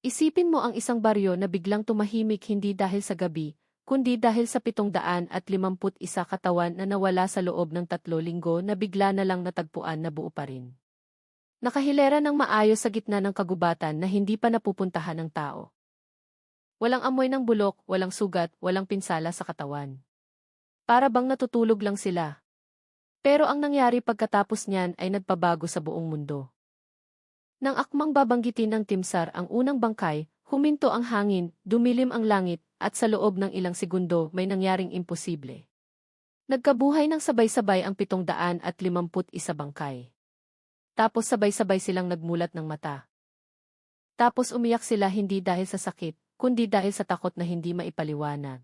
Isipin mo ang isang baryo na biglang tumahimik hindi dahil sa gabi, kundi dahil sa 751 katawan na nawala sa loob ng 3 linggo na bigla na lang natagpuan na buo pa rin. Nakahilera ng maayos sa gitna ng kagubatan na hindi pa napupuntahan ng tao. Walang amoy ng bulok, walang sugat, walang pinsala sa katawan. Para bang natutulog lang sila. Pero ang nangyari pagkatapos niyan ay nagpabago sa buong mundo. Nang akmang babanggitin ng Timsar ang unang bangkay, huminto ang hangin, dumilim ang langit, at sa loob ng ilang segundo may nangyaring imposible. Nagkabuhay ng sabay-sabay ang 751 bangkay. Tapos sabay-sabay silang nagmulat ng mata. Tapos umiyak sila hindi dahil sa sakit, kundi dahil sa takot na hindi maipaliwanag.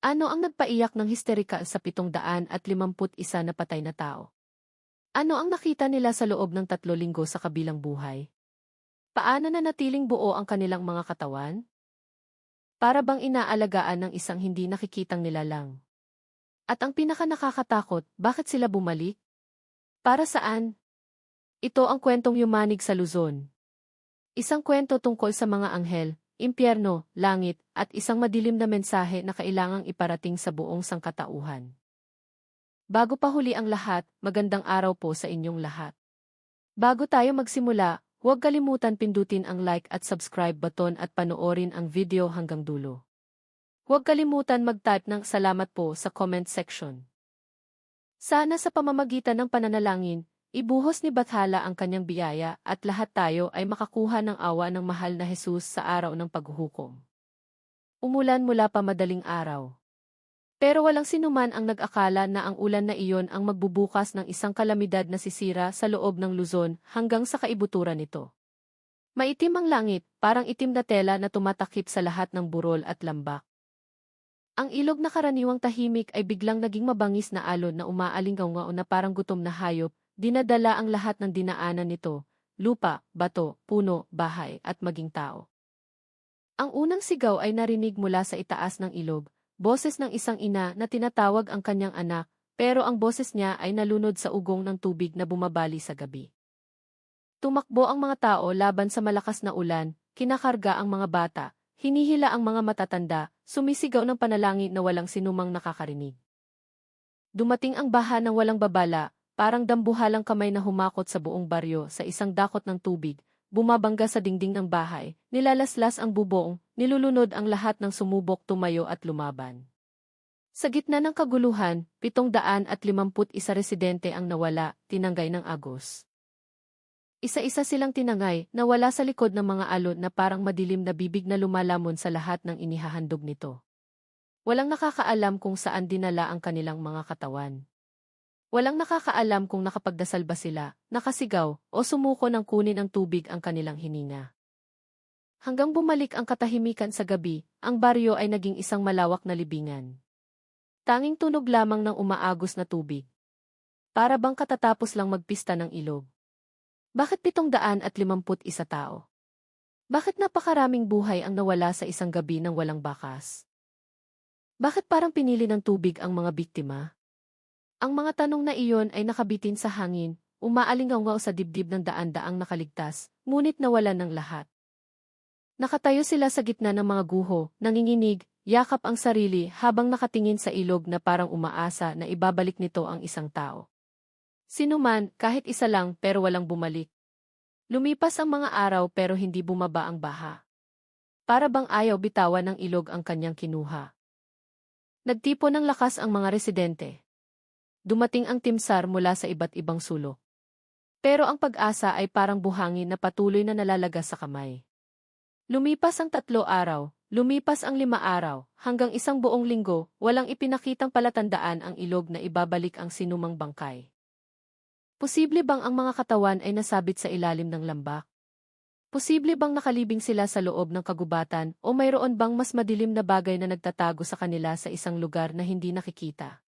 Ano ang nagpaiyak ng histerikal sa 751 na patay na tao? Ano ang nakita nila sa loob ng 3 linggo sa kabilang buhay? Paano na natiling buo ang kanilang mga katawan? Para bang inaalagaan ng isang hindi nakikitang nilalang. At ang pinaka-nakakatakot, bakit sila bumalik? Para saan? Ito ang kwentong yumanig sa Luzon. Isang kwento tungkol sa mga anghel, impyerno, langit, at isang madilim na mensahe na kailangang iparating sa buong sangkatauhan. Bago pa huli ang lahat, magandang araw po sa inyong lahat. Bago tayo magsimula, huwag kalimutan pindutin ang like at subscribe button at panoorin ang video hanggang dulo. Huwag kalimutan mag-type ng salamat po sa comment section. Sana sa pamamagitan ng pananalangin, ibuhos ni Bathala ang kanyang biyaya at lahat tayo ay makakuha ng awa ng mahal na Jesus sa araw ng paghuhukom. Umulan mula pa madaling araw. Pero walang sinuman ang nag-akala na ang ulan na iyon ang magbubukas ng isang kalamidad na sisira sa loob ng Luzon hanggang sa kaibuturan nito. Maitim ang langit, parang itim na tela na tumatakip sa lahat ng burol at lambak. Ang ilog na karaniwang tahimik ay biglang naging mabangis na alon na umaalingaw na parang gutom na hayop, dinadala ang lahat ng dinaanan nito, lupa, bato, puno, bahay, at maging tao. Ang unang sigaw ay narinig mula sa itaas ng ilog. Boses ng isang ina na tinatawag ang kanyang anak, pero ang boses niya ay nalunod sa ugong ng tubig na bumabali sa gabi. Tumakbo ang mga tao laban sa malakas na ulan, kinakarga ang mga bata, hinihila ang mga matatanda, sumisigaw ng panalangin na walang sinumang nakakarinig. Dumating ang baha ng walang babala, parang dambuhalang kamay na humakot sa buong baryo sa isang dakot ng tubig, bumabangga sa dingding ng bahay, nilalaslas ang bubong, nilulunod ang lahat ng sumubok tumayo at lumaban. Sa gitna ng kaguluhan, 751 residente ang nawala, tinangay ng agos. Isa-isa silang tinangay, nawala sa likod ng mga alon na parang madilim na bibig na lumalamon sa lahat ng inihahandog nito. Walang nakakaalam kung saan dinala ang kanilang mga katawan. Walang nakakaalam kung nakapagdasal ba sila, nakasigaw, o sumuko ng kunin ang tubig ang kanilang hininga. Hanggang bumalik ang katahimikan sa gabi, ang baryo ay naging isang malawak na libingan. Tanging tunog lamang ng umaagos na tubig. Para bang katatapos lang magpista ng ilog. Bakit 751 tao? Bakit napakaraming buhay ang nawala sa isang gabi ng walang bakas? Bakit parang pinili ng tubig ang mga biktima? Ang mga tanong na iyon ay nakabitin sa hangin, umaalingaw sa dibdib ng daan-daang nakaligtas, ngunit nawalan ng lahat. Nakatayo sila sa gitna ng mga guho, nanginginig, yakap ang sarili habang nakatingin sa ilog na parang umaasa na ibabalik nito ang isang tao. Sinuman, kahit isa lang pero walang bumalik. Lumipas ang mga araw pero hindi bumaba ang baha. Para bang ayaw bitawan ng ilog ang kanyang kinuha. Nagtipon ng lakas ang mga residente. Dumating ang timsar mula sa iba't ibang sulok. Pero ang pag-asa ay parang buhangin na patuloy na nalalagas sa kamay. Lumipas ang 3 araw, lumipas ang 5 araw, hanggang isang buong linggo, walang ipinakitang palatandaan ang ilog na ibabalik ang sinumang bangkay. Posible bang ang mga katawan ay nasabit sa ilalim ng lambak? Posible bang nakalibing sila sa loob ng kagubatan o mayroon bang mas madilim na bagay na nagtatago sa kanila sa isang lugar na hindi nakikita?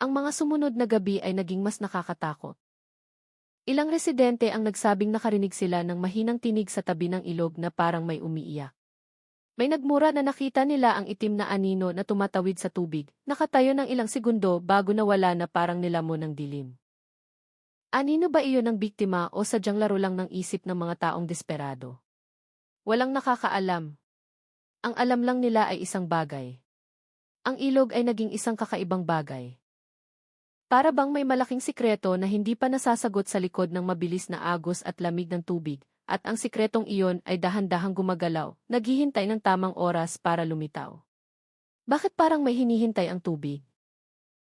Ang mga sumunod na gabi ay naging mas nakakatakot. Ilang residente ang nagsabing nakarinig sila ng mahinang tinig sa tabi ng ilog na parang may umiiyak. May nagmura na nakita nila ang itim na anino na tumatawid sa tubig, nakatayo ng ilang segundo bago nawala na parang nilamon ng dilim. Anino ba iyon ng biktima o sadyang laro lang ng isip ng mga taong desperado? Walang nakakaalam. Ang alam lang nila ay isang bagay. Ang ilog ay naging isang kakaibang bagay. Para bang may malaking sikreto na hindi pa nasasagot sa likod ng mabilis na agos at lamig ng tubig, at ang sikretong iyon ay dahan-dahang gumagalaw, naghihintay ng tamang oras para lumitaw. Bakit parang may hinihintay ang tubig?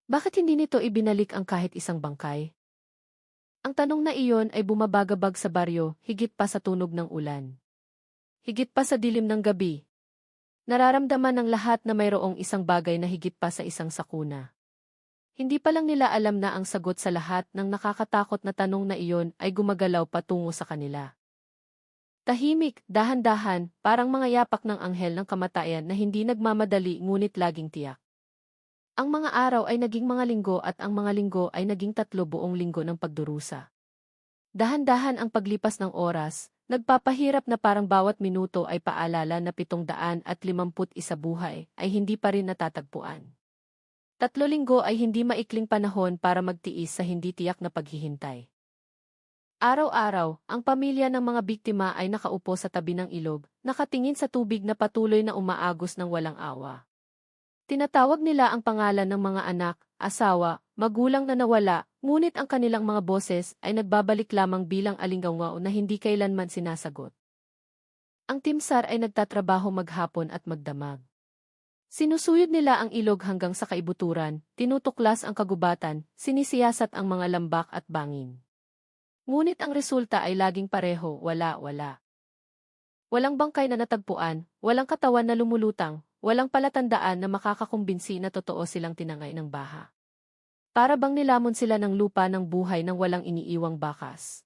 Bakit hindi nito ibinalik ang kahit isang bangkay? Ang tanong na iyon ay bumabagabag sa baryo, higit pa sa tunog ng ulan. Higit pa sa dilim ng gabi. Nararamdaman ng lahat na mayroong isang bagay na higit pa sa isang sakuna. Hindi pa lang nila alam na ang sagot sa lahat ng nakakatakot na tanong na iyon ay gumagalaw patungo sa kanila. Tahimik, dahan-dahan, parang mga yapak ng anghel ng kamatayan na hindi nagmamadali ngunit laging tiyak. Ang mga araw ay naging mga linggo at ang mga linggo ay naging 3 buong linggo ng pagdurusa. Dahan-dahan ang paglipas ng oras, nagpapahirap na parang bawat minuto ay paalala na 751 buhay ay hindi pa rin natatagpuan. 3 linggo ay hindi maikling panahon para magtiis sa hindi tiyak na paghihintay. Araw-araw, ang pamilya ng mga biktima ay nakaupo sa tabi ng ilog, nakatingin sa tubig na patuloy na umaagos ng walang awa. Tinatawag nila ang pangalan ng mga anak, asawa, magulang na nawala, ngunit ang kanilang mga boses ay nagbabalik lamang bilang alinggaw na hindi kailanman sinasagot. Ang timsar ay nagtatrabaho maghapon at magdamag. Sinusuyod nila ang ilog hanggang sa kaibuturan, tinutuklas ang kagubatan, sinisiyasat ang mga lambak at bangin. Ngunit ang resulta ay laging pareho, wala. Walang bangkay na natagpuan, walang katawan na lumulutang, walang palatandaan na makakakumbinsi na totoo silang tinangay ng baha. Para bang nilamon sila ng lupa ng buhay nang walang iniiwang bakas.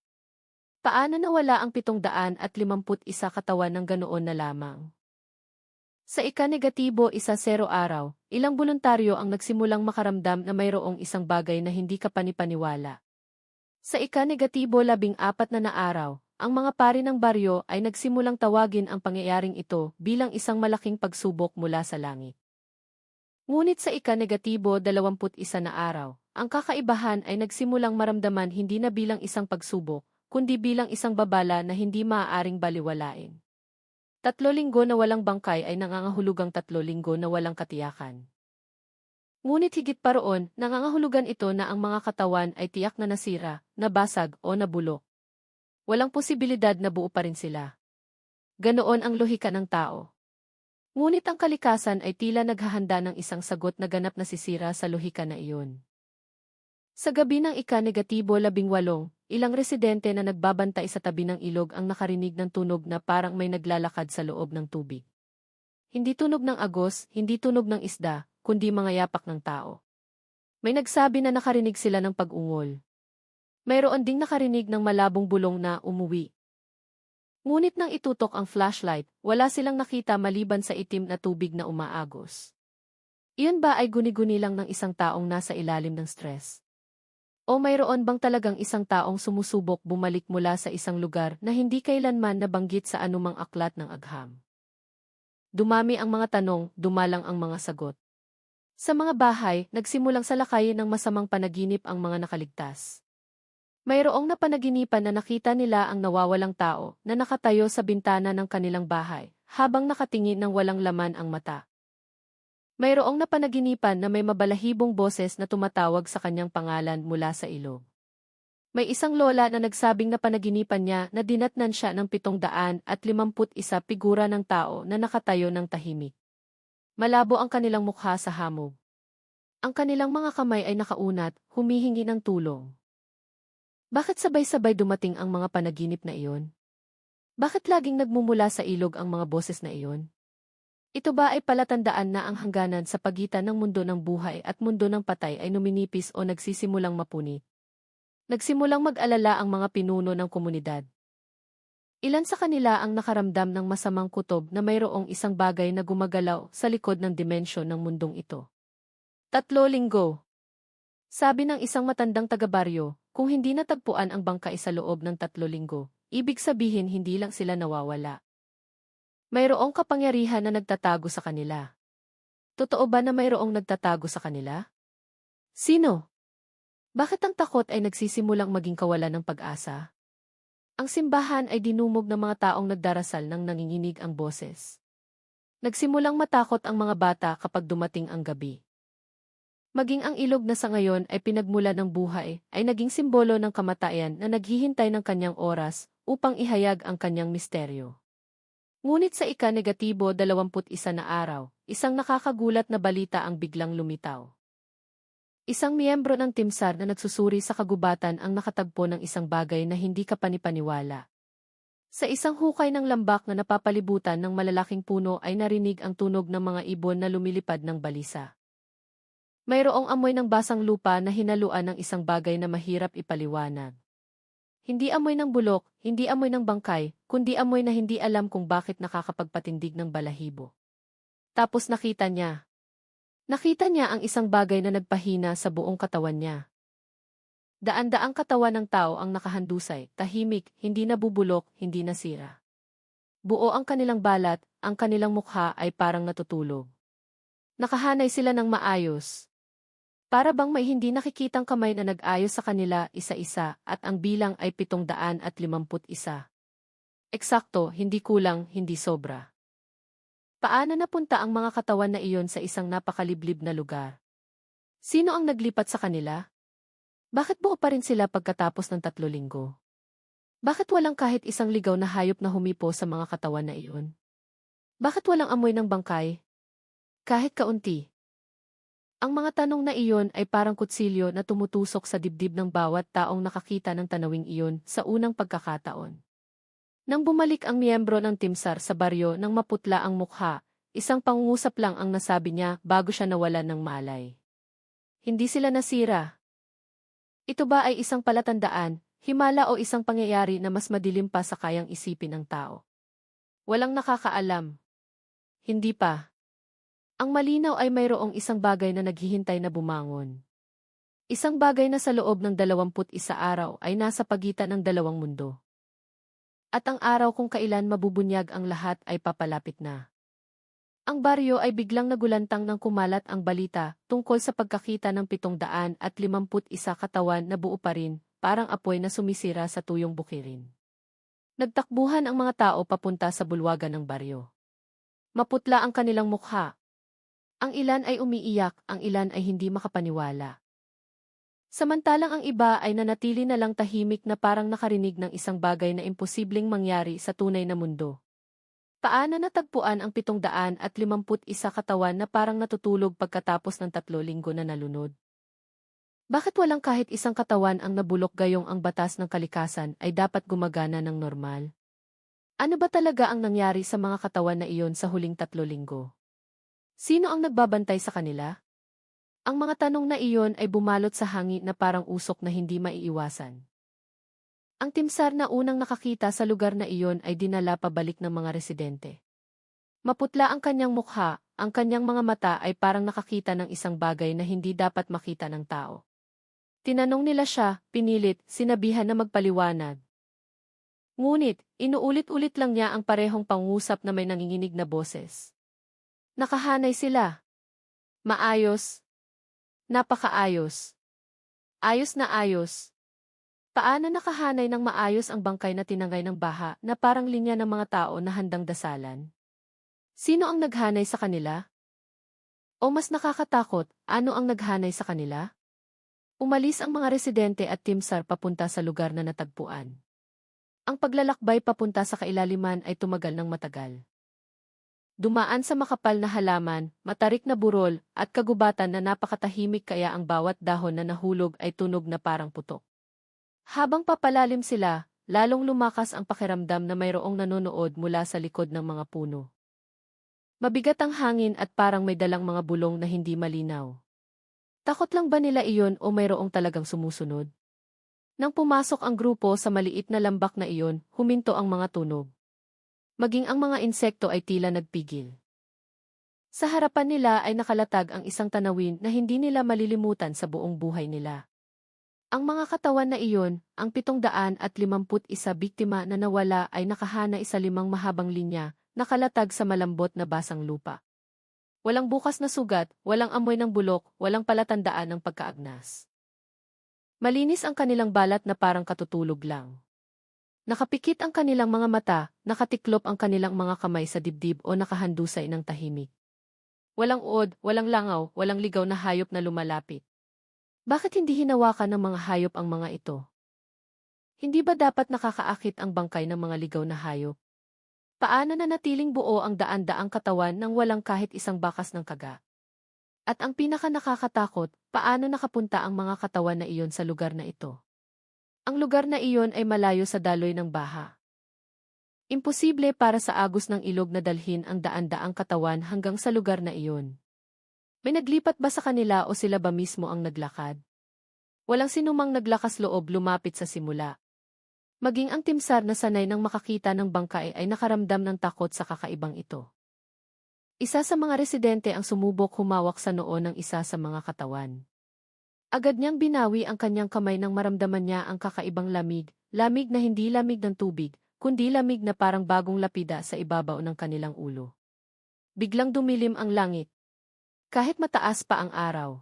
Paano nawala ang 751 katawan ng ganoon na lamang? Sa ika-negatibo 10 araw, ilang voluntaryo ang nagsimulang makaramdam na mayroong isang bagay na hindi kapanipaniwala. Sa ika-negatibo 14 na araw, ang mga pari ng baryo ay nagsimulang tawagin ang pangyayaring ito bilang isang malaking pagsubok mula sa langit. Ngunit sa ika-negatibo 21 na araw, ang kakaibahan ay nagsimulang maramdaman hindi na bilang isang pagsubok, kundi bilang isang babala na hindi maaaring baliwalain. 3 linggo na walang bangkay ay nangangahulugang 3 linggo na walang katiyakan. Ngunit higit pa roon, nangangahulugan ito na ang mga katawan ay tiyak na nasira, nabasag o nabulok. Walang posibilidad na buo pa rin sila. Ganoon ang lohika ng tao. Ngunit ang kalikasan ay tila naghahanda ng isang sagot na ganap na sisira sa lohika na iyon. Sa gabi ng ika-negatibo 18, ilang residente na nagbabantay sa tabi ng ilog ang nakarinig ng tunog na parang may naglalakad sa loob ng tubig. Hindi tunog ng agos, hindi tunog ng isda, kundi mga yapak ng tao. May nagsabi na nakarinig sila ng pag-ungol. Mayroon ding nakarinig ng malabong bulong na umuwi. Ngunit nang itutok ang flashlight, wala silang nakita maliban sa itim na tubig na umaagos. Iyon ba ay guni-guni lang ng isang taong nasa ilalim ng stress? O mayroon bang talagang isang taong sumusubok bumalik mula sa isang lugar na hindi kailanman nabanggit sa anumang aklat ng agham? Dumami ang mga tanong, dumalang ang mga sagot. Sa mga bahay, nagsimulang salakayin ng masamang panaginip ang mga nakaligtas. Mayroong napanaginipan na nakita nila ang nawawalang tao na nakatayo sa bintana ng kanilang bahay, habang nakatingin ng walang laman ang mata. Mayroong napanaginipan na may mabalahibong boses na tumatawag sa kanyang pangalan mula sa ilog. May isang lola na nagsabing napanaginipan niya na dinatnan siya ng 751 figura ng tao na nakatayo ng tahimik. Malabo ang kanilang mukha sa hamog. Ang kanilang mga kamay ay nakaunat, humihingi ng tulong. Bakit sabay-sabay dumating ang mga panaginip na iyon? Bakit laging nagmumula sa ilog ang mga boses na iyon? Ito ba ay palatandaan na ang hangganan sa pagitan ng mundo ng buhay at mundo ng patay ay numinipis o nagsisimulang mapunit? Nagsimulang mag-alala ang mga pinuno ng komunidad. Ilan sa kanila ang nakaramdam ng masamang kutob na mayroong isang bagay na gumagalaw sa likod ng dimensyon ng mundong ito. 3 linggo. Sabi ng isang matandang taga-baryo, kung hindi natagpuan ang bangkay sa loob ng 3 linggo, ibig sabihin hindi lang sila nawawala. Mayroong kapangyarihan na nagtatago sa kanila. Totoo ba na mayroong nagtatago sa kanila? Sino? Bakit ang takot ay nagsisimulang maging kawalan ng pag-asa? Ang simbahan ay dinumog ng mga taong nagdarasal nang nanginginig ang boses. Nagsimulang matakot ang mga bata kapag dumating ang gabi. Maging ang ilog na sa ngayon ay pinagmula ng buhay, ay naging simbolo ng kamatayan na naghihintay ng kanyang oras upang ihayag ang kanyang misteryo. Ngunit sa ika-negatibo 21 na araw, isang nakakagulat na balita ang biglang lumitaw. Isang miyembro ng timsar na nagsusuri sa kagubatan ang nakatagpo ng isang bagay na hindi kapanipaniwala. Sa isang hukay ng lambak na napapalibutan ng malalaking puno ay narinig ang tunog ng mga ibon na lumilipad ng balisa. Mayroong amoy ng basang lupa na hinaluan ng isang bagay na mahirap ipaliwanag. Hindi amoy ng bulok, hindi amoy ng bangkay, kundi amoy na hindi alam kung bakit nakakapagpatindig ng balahibo. Tapos nakita niya. Nakita niya ang isang bagay na nagpahina sa buong katawan niya. Daan-daang katawan ng tao ang nakahandusay, tahimik, hindi nabubulok, hindi nasira. Buo ang kanilang balat, ang kanilang mukha ay parang natutulog. Nakahanay sila ng maayos. Para bang may hindi nakikitang kamay na nag-ayos sa kanila isa-isa at ang bilang ay 751. Eksakto, hindi kulang, hindi sobra. Paano napunta ang mga katawan na iyon sa isang napakaliblib na lugar? Sino ang naglipat sa kanila? Bakit buo pa rin sila pagkatapos ng 3 linggo? Bakit walang kahit isang ligaw na hayop na humipo sa mga katawan na iyon? Bakit walang amoy ng bangkay? Kahit kaunti. Ang mga tanong na iyon ay parang kutsilyo na tumutusok sa dibdib ng bawat taong nakakita ng tanawing iyon sa unang pagkakataon. Nang bumalik ang miyembro ng timsar sa baryo nang maputla ang mukha, isang pangungusap lang ang nasabi niya bago siya nawalan ng malay. Hindi sila nasira. Ito ba ay isang palatandaan, himala o isang pangyayari na mas madilim pa sa kayang isipin ng tao? Walang nakakaalam. Hindi pa. Ang malinaw ay mayroong isang bagay na naghihintay na bumangon. Isang bagay na sa loob ng 21 araw ay nasa pagitan ng 2 mundo. At ang araw kung kailan mabubunyag ang lahat ay papalapit na. Ang baryo ay biglang nagulantang nang kumalat ang balita tungkol sa pagkakita ng 751 katawan na buo pa rin, parang apoy na sumisira sa tuyong bukirin. Nagtakbuhan ang mga tao papunta sa bulwagan ng baryo. Maputla ang kanilang mukha. Ang ilan ay umiiyak, ang ilan ay hindi makapaniwala. Samantalang ang iba ay nanatili na lang tahimik na parang nakarinig ng isang bagay na imposibleng mangyari sa tunay na mundo. Paano natagpuan ang 751 katawan na parang natutulog pagkatapos ng 3 linggo na nalunod? Bakit walang kahit isang katawan ang nabulok gayong ang batas ng kalikasan ay dapat gumagana ng normal? Ano ba talaga ang nangyari sa mga katawan na iyon sa huling 3 linggo? Sino ang nagbabantay sa kanila? Ang mga tanong na iyon ay bumalot sa hangin na parang usok na hindi maiiwasan. Ang timsar na unang nakakita sa lugar na iyon ay dinala pabalik ng mga residente. Maputla ang kanyang mukha, ang kanyang mga mata ay parang nakakita ng isang bagay na hindi dapat makita ng tao. Tinanong nila siya, pinilit, sinabihan na magpaliwanag. Ngunit, inuulit-ulit lang niya ang parehong pangusap na may nanginginig na boses. Nakahanay sila. Maayos. Napakaayos. Ayos na ayos. Paano nakahanay ng maayos ang bangkay na tinangay ng baha na parang linya ng mga tao na handang dasalan? Sino ang naghanay sa kanila? O mas nakakatakot, ano ang naghanay sa kanila? Umalis ang mga residente at timsar papunta sa lugar na natagpuan. Ang paglalakbay papunta sa kailaliman ay tumagal ng matagal. Dumaan sa makapal na halaman, matarik na burol, at kagubatan na napakatahimik kaya ang bawat dahon na nahulog ay tunog na parang putok. Habang papalalim sila, lalong lumakas ang pakiramdam na mayroong nanonood mula sa likod ng mga puno. Mabigat ang hangin at parang may dalang mga bulong na hindi malinaw. Takot lang ba nila iyon o mayroong talagang sumusunod? Nang pumasok ang grupo sa maliit na lambak na iyon, huminto ang mga tunog. Maging ang mga insekto ay tila nagpigil. Sa harapan nila ay nakalatag ang isang tanawin na hindi nila malilimutan sa buong buhay nila. Ang mga katawan na iyon, ang 751 biktima na nawala ay nakahanay sa 5 mahabang linya, nakalatag sa malambot na basang lupa. Walang bukas na sugat, walang amoy ng bulok, walang palatandaan ng pagkaagnas. Malinis ang kanilang balat na parang katutulog lang. Nakapikit ang kanilang mga mata, nakatiklop ang kanilang mga kamay sa dibdib o nakahandusay ng tahimik. Walang uod, walang langaw, walang ligaw na hayop na lumalapit. Bakit hindi hinawakan ng mga hayop ang mga ito? Hindi ba dapat nakakaakit ang bangkay ng mga ligaw na hayop? Paano nanatiling buo ang daan-daang katawan nang walang kahit isang bakas ng kaga? At ang pinaka nakakatakot, paano nakapunta ang mga katawan na iyon sa lugar na ito? Ang lugar na iyon ay malayo sa daloy ng baha. Imposible para sa agos ng ilog na dalhin ang daan-daang katawan hanggang sa lugar na iyon. May naglipat ba sa kanila o sila ba mismo ang naglakad? Walang sinumang naglakas loob lumapit sa simula. Maging ang timsar na sanay nang makakita ng bangkay ay nakaramdam ng takot sa kakaibang ito. Isa sa mga residente ang sumubok humawak sa noo ng isa sa mga katawan. Agad niyang binawi ang kanyang kamay nang maramdaman niya ang kakaibang lamig, lamig na hindi lamig ng tubig, kundi lamig na parang bagong lapida sa ibabaw ng kanilang ulo. Biglang dumilim ang langit. Kahit mataas pa ang araw.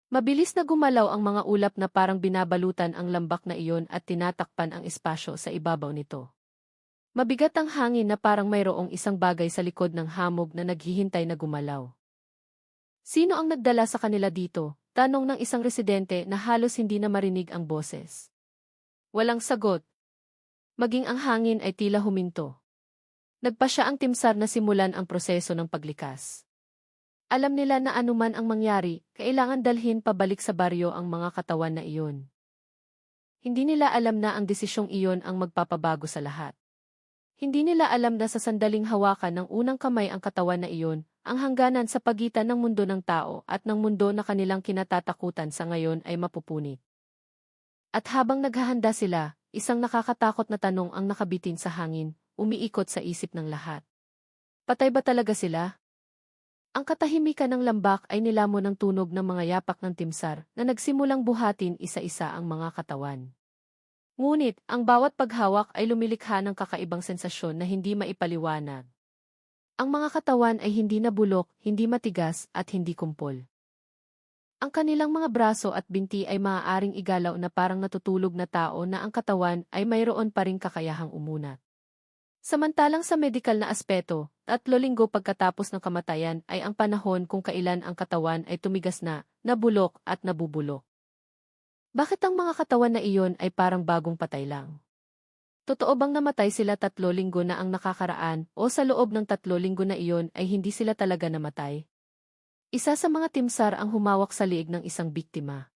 Mabilis na gumalaw ang mga ulap na parang binabalutan ang lambak na iyon at tinatakpan ang espasyo sa ibabaw nito. Mabigat ang hangin na parang mayroong isang bagay sa likod ng hamog na naghihintay na gumalaw. Sino ang nagdala sa kanila dito? Tanong ng isang residente na halos hindi na marinig ang boses. Walang sagot. Maging ang hangin ay tila huminto. Nagpa siya ang timsar na simulan ang proseso ng paglikas. Alam nila na anuman ang mangyari, kailangan dalhin pabalik sa baryo ang mga katawan na iyon. Hindi nila alam na ang desisyong iyon ang magpapabago sa lahat. Hindi nila alam na sa sandaling hawakan ng unang kamay ang katawan na iyon, ang hangganan sa pagitan ng mundo ng tao at ng mundo na kanilang kinatatakutan sa ngayon ay mapupunit. At habang naghahanda sila, isang nakakatakot na tanong ang nakabitin sa hangin, umiikot sa isip ng lahat. Patay ba talaga sila? Ang katahimikan ng lambak ay nilamon ng tunog ng mga yapak ng timsar na nagsimulang buhatin isa-isa ang mga katawan. Ngunit, ang bawat paghawak ay lumilikha ng kakaibang sensasyon na hindi maipaliwanag. Ang mga katawan ay hindi nabulok, hindi matigas, at hindi kumpol. Ang kanilang mga braso at binti ay maaaring igalaw na parang natutulog na tao na ang katawan ay mayroon pa ring kakayahang umunat. Samantalang sa medikal na aspeto, 3 linggo pagkatapos ng kamatayan ay ang panahon kung kailan ang katawan ay tumigas na, nabulok at nabubulok. Bakit ang mga katawan na iyon ay parang bagong patay lang? Totoo bang namatay sila 3 linggo na ang nakakaraan o sa loob ng 3 linggo na iyon ay hindi sila talaga namatay? Isa sa mga timsar ang humawak sa liig ng isang biktima.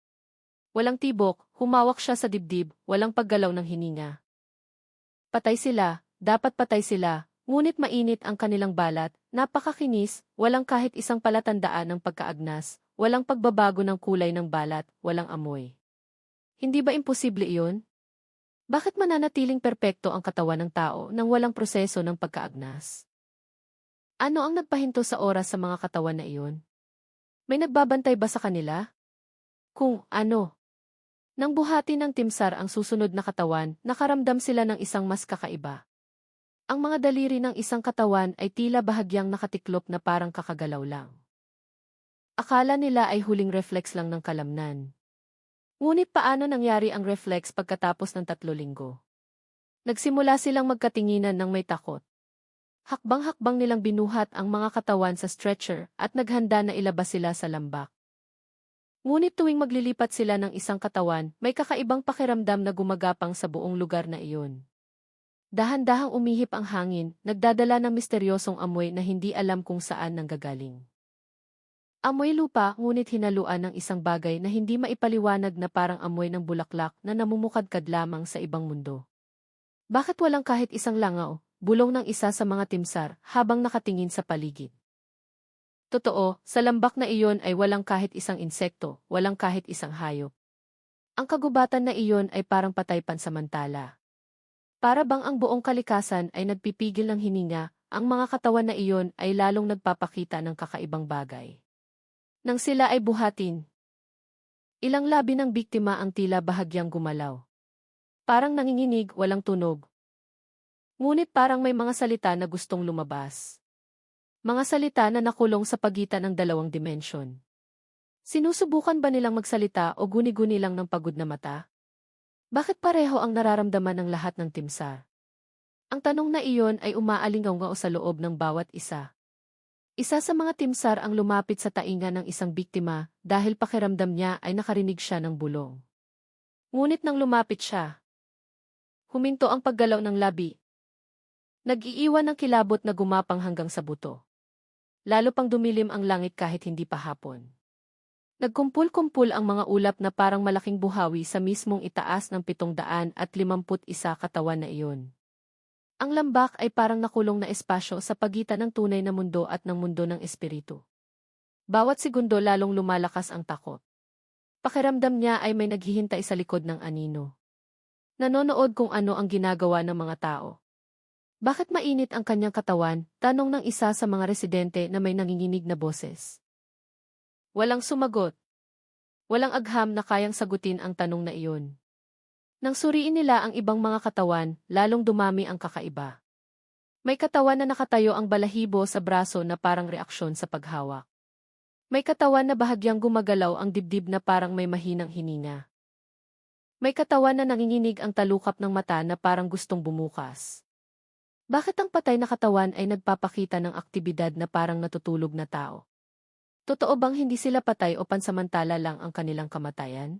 Walang tibok, humawak siya sa dibdib, walang paggalaw ng hininga. Patay sila, dapat patay sila, ngunit mainit ang kanilang balat, napakakinis, walang kahit isang palatandaan ng pagkaagnas, walang pagbabago ng kulay ng balat, walang amoy. Hindi ba imposible iyon? Bakit mananatiling perpekto ang katawan ng tao nang walang proseso ng pagkaagnas? Ano ang nagpahinto sa oras sa mga katawan na iyon? May nagbabantay ba sa kanila? Kung ano? Nang buhati ng timsar ang susunod na katawan, nakaramdam sila ng isang mas kakaiba. Ang mga daliri ng isang katawan ay tila bahagyang nakatiklop na parang kakagalaw lang. Akala nila ay huling reflex lang ng kalamnan. Ngunit paano nangyari ang reflex pagkatapos ng 3 linggo? Nagsimula silang magkatinginan ng may takot. Hakbang-hakbang nilang binuhat ang mga katawan sa stretcher at naghanda na ilabas sila sa lambak. Ngunit tuwing maglilipat sila ng isang katawan, may kakaibang pakiramdam na gumagapang sa buong lugar na iyon. Dahan-dahang umihip ang hangin, nagdadala ng misteryosong amoy na hindi alam kung saan nanggagaling. Amoy lupa ngunit hinaluan ng isang bagay na hindi maipaliwanag na parang amoy ng bulaklak na namumukadkad lamang sa ibang mundo. Bakit walang kahit isang langaw, bulong ng isa sa mga timsar habang nakatingin sa paligid? Totoo, sa lambak na iyon ay walang kahit isang insekto, walang kahit isang hayop. Ang kagubatan na iyon ay parang patay pansamantala. Para bang ang buong kalikasan ay nagpipigil ng hininga, ang mga katawan na iyon ay lalong nagpapakita ng kakaibang bagay. Nang sila ay buhatin, ilang labi ng biktima ang tila bahagyang gumalaw. Parang nanginginig, walang tunog. Ngunit parang may mga salita na gustong lumabas. Mga salita na nakulong sa pagitan ng 2 dimensyon. Sinusubukan ba nilang magsalita o guni-guni lang ng pagod na mata? Bakit pareho ang nararamdaman ng lahat ng timsar? Ang tanong na iyon ay umaalingaw sa loob ng bawat isa. Isa sa mga timsar ang lumapit sa tainga ng isang biktima dahil pakiramdam niya ay nakarinig siya ng bulong. Ngunit nang lumapit siya, huminto ang paggalaw ng labi. Nag-iiwan ng kilabot na gumapang hanggang sa buto. Lalo pang dumilim ang langit kahit hindi pa hapon. Nagkumpul-kumpul ang mga ulap na parang malaking buhawi sa mismong itaas ng 751 katawan na iyon. Ang lambak ay parang nakulong na espasyo sa pagitan ng tunay na mundo at ng mundo ng espiritu. Bawat segundo lalong lumalakas ang takot. Pakiramdam niya ay may naghihintay sa likod ng anino. Nanonood kung ano ang ginagawa ng mga tao. Bakit mainit ang kanyang katawan? Tanong ng isa sa mga residente na may nanginginig na boses. Walang sumagot. Walang agham na kayang sagutin ang tanong na iyon. Nang suriin nila ang ibang mga katawan, lalong dumami ang kakaiba. May katawan na nakatayo ang balahibo sa braso na parang reaksyon sa paghawak. May katawan na bahagyang gumagalaw ang dibdib na parang may mahinang hininga. May katawan na nanginginig ang talukap ng mata na parang gustong bumukas. Bakit ang patay na katawan ay nagpapakita ng aktibidad na parang natutulog na tao? Totoo bang hindi sila patay o pansamantala lang ang kanilang kamatayan?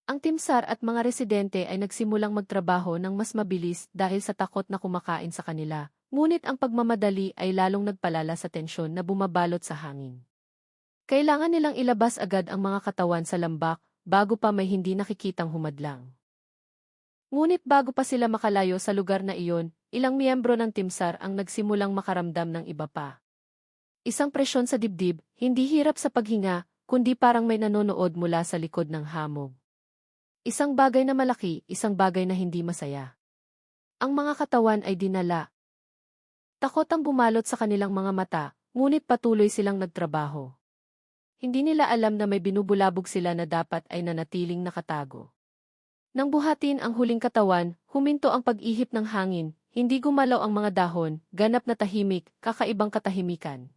Ang timsar at mga residente ay nagsimulang magtrabaho ng mas mabilis dahil sa takot na kumakain sa kanila, ngunit ang pagmamadali ay lalong nagpalala sa tensyon na bumabalot sa hangin. Kailangan nilang ilabas agad ang mga katawan sa lambak bago pa may hindi nakikitang humadlang. Ngunit bago pa sila makalayo sa lugar na iyon, ilang miyembro ng timsar ang nagsimulang makaramdam ng iba pa. Isang presyon sa dibdib, hindi hirap sa paghinga, kundi parang may nanonood mula sa likod ng hamog. Isang bagay na malaki, isang bagay na hindi masaya. Ang mga katawan ay dinala. Takot ang bumalot sa kanilang mga mata, ngunit patuloy silang nagtrabaho. Hindi nila alam na may binubulabog sila na dapat ay nanatiling nakatago. Nang buhatin ang huling katawan, huminto ang pag-ihip ng hangin, hindi gumalaw ang mga dahon, ganap na tahimik, kakaibang katahimikan.